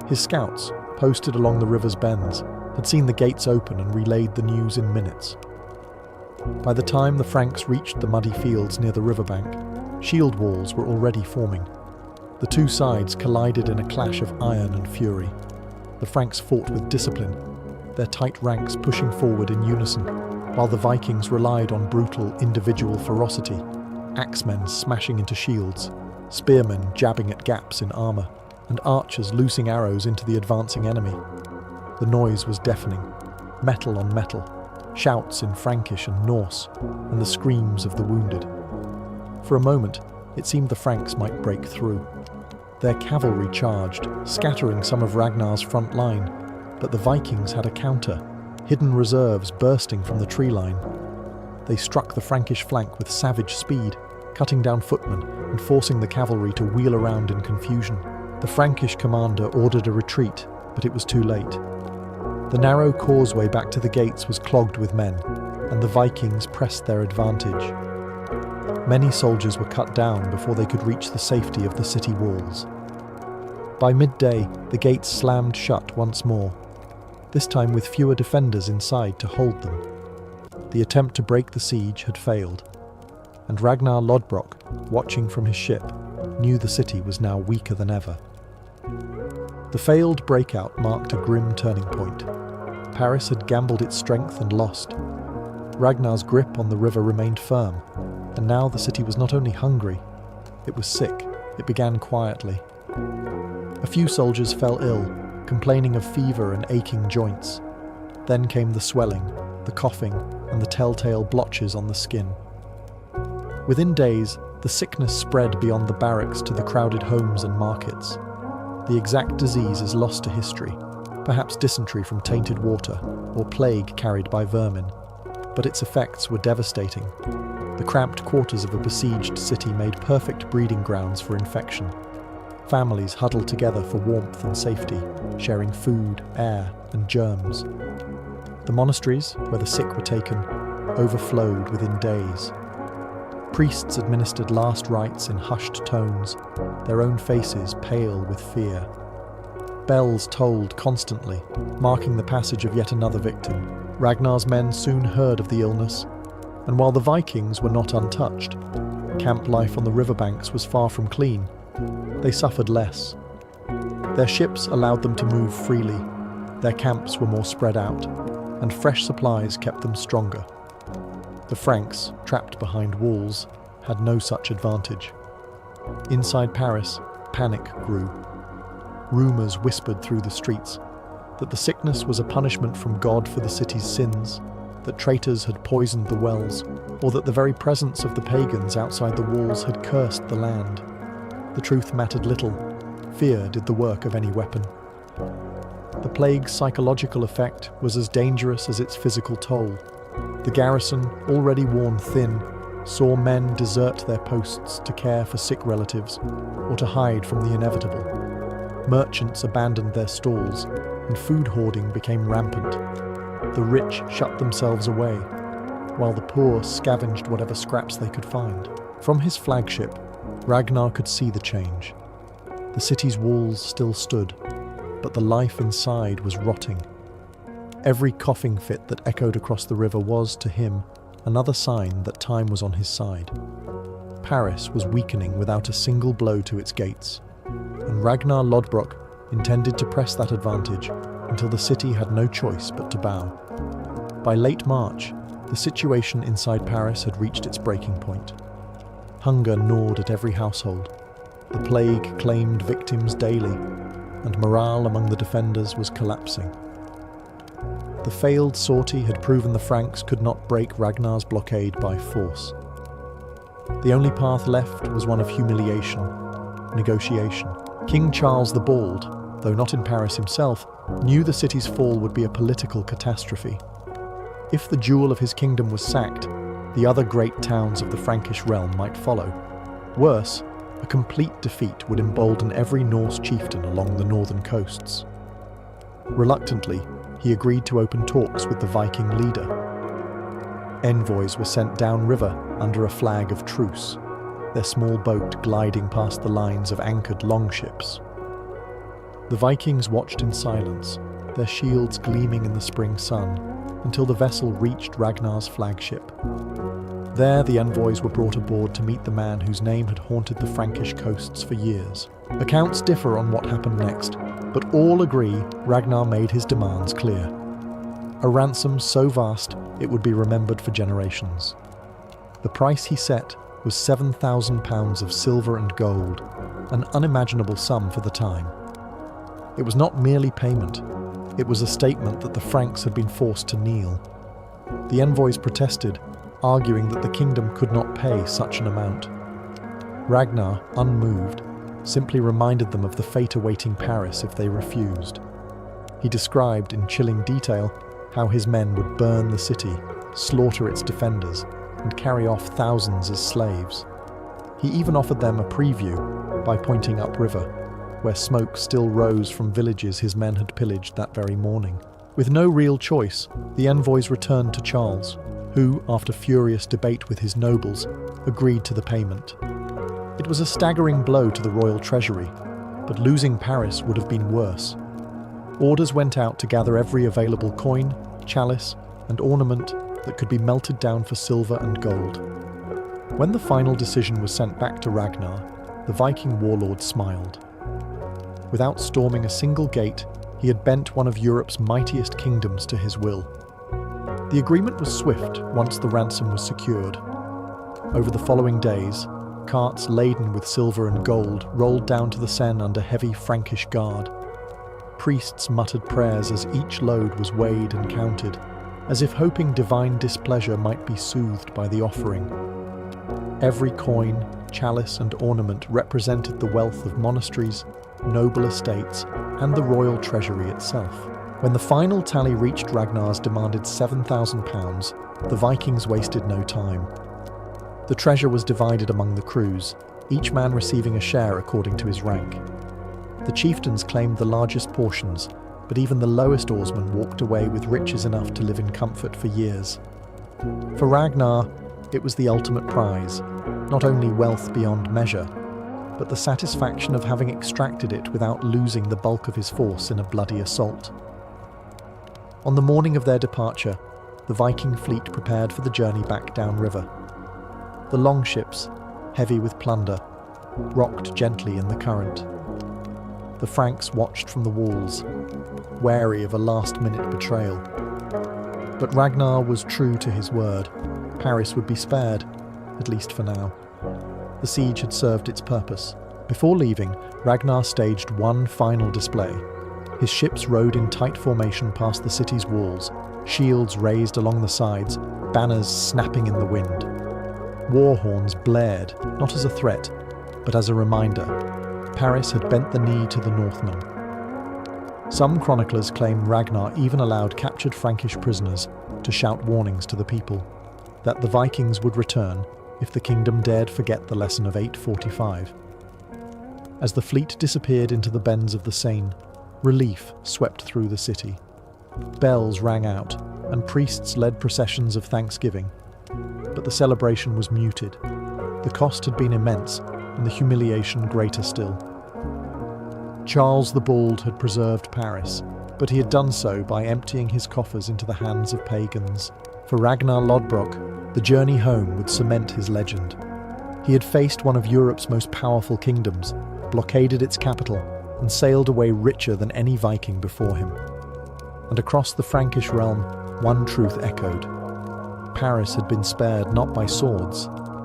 His scouts, posted along the river's bends, had seen the gates open and relayed the news in minutes. By the time the Franks reached the muddy fields near the riverbank, shield walls were already forming. The two sides collided in a clash of iron and fury. The Franks fought with discipline, their tight ranks pushing forward in unison, while the Vikings relied on brutal individual ferocity, axemen smashing into shields, spearmen jabbing at gaps in armour, and archers loosing arrows into the advancing enemy. The noise was deafening, metal on metal, shouts in Frankish and Norse, and the screams of the wounded. For a moment, it seemed the Franks might break through. Their cavalry charged, scattering some of Ragnar's front line, but the Vikings had a counter, hidden reserves bursting from the tree line. They struck the Frankish flank with savage speed, cutting down footmen and forcing the cavalry to wheel around in confusion. The Frankish commander ordered a retreat, but it was too late. The narrow causeway back to the gates was clogged with men, and the Vikings pressed their advantage. Many soldiers were cut down before they could reach the safety of the city walls. By midday, the gates slammed shut once more, this time with fewer defenders inside to hold them. The attempt to break the siege had failed, and Ragnar Lodbrok, watching from his ship, knew the city was now weaker than ever. The failed breakout marked a grim turning point. Paris had gambled its strength and lost. Ragnar's grip on the river remained firm, and now the city was not only hungry, it was sick. It began quietly. A few soldiers fell ill, complaining of fever and aching joints. Then came the swelling, the coughing, and the telltale blotches on the skin. Within days, the sickness spread beyond the barracks to the crowded homes and markets. The exact disease is lost to history, perhaps dysentery from tainted water, or plague carried by vermin, but its effects were devastating. The cramped quarters of a besieged city made perfect breeding grounds for infection. Families huddled together for warmth and safety, sharing food, air, and germs. The monasteries, where the sick were taken, overflowed within days. Priests administered last rites in hushed tones, their own faces pale with fear. Bells tolled constantly, marking the passage of yet another victim. Ragnar's men soon heard of the illness, and while the Vikings were not untouched, camp life on the riverbanks was far from clean. They suffered less. Their ships allowed them to move freely, their camps were more spread out, and fresh supplies kept them stronger. The Franks, trapped behind walls, had no such advantage. Inside Paris, panic grew. Rumours whispered through the streets that the sickness was a punishment from God for the city's sins, that traitors had poisoned the wells, or that the very presence of the pagans outside the walls had cursed the land. The truth mattered little. Fear did the work of any weapon. The plague's psychological effect was as dangerous as its physical toll. The garrison, already worn thin, saw men desert their posts to care for sick relatives or to hide from the inevitable. Merchants abandoned their stalls, and food hoarding became rampant. The rich shut themselves away, while the poor scavenged whatever scraps they could find. From his flagship, Ragnar could see the change. The city's walls still stood, but the life inside was rotting. Every coughing fit that echoed across the river was, to him, another sign that time was on his side. Paris was weakening without a single blow to its gates, and Ragnar Lodbrok intended to press that advantage until the city had no choice but to bow. By late March, the situation inside Paris had reached its breaking point. Hunger gnawed at every household. The plague claimed victims daily, and morale among the defenders was collapsing. The failed sortie had proven the Franks could not break Ragnar's blockade by force. The only path left was one of humiliation, negotiation. King Charles the Bald, though not in Paris himself, knew the city's fall would be a political catastrophe. If the jewel of his kingdom was sacked, the other great towns of the Frankish realm might follow. Worse, a complete defeat would embolden every Norse chieftain along the northern coasts. Reluctantly, he agreed to open talks with the Viking leader. Envoys were sent downriver under a flag of truce, their small boat gliding past the lines of anchored longships. The Vikings watched in silence, their shields gleaming in the spring sun, until the vessel reached Ragnar's flagship. There the envoys were brought aboard to meet the man whose name had haunted the Frankish coasts for years. Accounts differ on what happened next, but all agree Ragnar made his demands clear. A ransom so vast it would be remembered for generations. The price he set was 7,000 pounds of silver and gold, an unimaginable sum for the time. It was not merely payment, it was a statement that the Franks had been forced to kneel. The envoys protested, arguing that the kingdom could not pay such an amount. Ragnar, unmoved, simply reminded them of the fate awaiting Paris if they refused. He described in chilling detail how his men would burn the city, slaughter its defenders, and carry off thousands as slaves. He even offered them a preview by pointing upriver, where smoke still rose from villages his men had pillaged that very morning. With no real choice, the envoys returned to Charles, who, after furious debate with his nobles, agreed to the payment. It was a staggering blow to the royal treasury, but losing Paris would have been worse. Orders went out to gather every available coin, chalice, and ornament that could be melted down for silver and gold. When the final decision was sent back to Ragnar, the Viking warlord smiled. Without storming a single gate, he had bent one of Europe's mightiest kingdoms to his will. The agreement was swift once the ransom was secured. Over the following days, carts laden with silver and gold rolled down to the Seine under heavy Frankish guard. Priests muttered prayers as each load was weighed and counted, as if hoping divine displeasure might be soothed by the offering. Every coin, chalice, and ornament represented the wealth of monasteries, noble estates, and the royal treasury itself. When the final tally reached Ragnar's demanded £7,000, the Vikings wasted no time. The treasure was divided among the crews, each man receiving a share according to his rank. The chieftains claimed the largest portions, but even the lowest oarsmen walked away with riches enough to live in comfort for years. For Ragnar, it was the ultimate prize, not only wealth beyond measure, but the satisfaction of having extracted it without losing the bulk of his force in a bloody assault. On the morning of their departure, the Viking fleet prepared for the journey back downriver. The longships, heavy with plunder, rocked gently in the current. The Franks watched from the walls, wary of a last-minute betrayal. But Ragnar was true to his word. Paris would be spared, at least for now. The siege had served its purpose. Before leaving, Ragnar staged one final display. His ships rode in tight formation past the city's walls, shields raised along the sides, banners snapping in the wind. War horns blared, not as a threat, but as a reminder. Paris had bent the knee to the Northmen. Some chroniclers claim Ragnar even allowed captured Frankish prisoners to shout warnings to the people, that the Vikings would return if the kingdom dared forget the lesson of 845. As the fleet disappeared into the bends of the Seine, relief swept through the city. Bells rang out, and priests led processions of thanksgiving. But the celebration was muted. The cost had been immense, and the humiliation greater still. Charles the Bald had preserved Paris, but he had done so by emptying his coffers into the hands of pagans. For Ragnar Lodbrok, the journey home would cement his legend. He had faced one of Europe's most powerful kingdoms, blockaded its capital, and sailed away richer than any Viking before him. And across the Frankish realm, one truth echoed. Paris had been spared not by swords,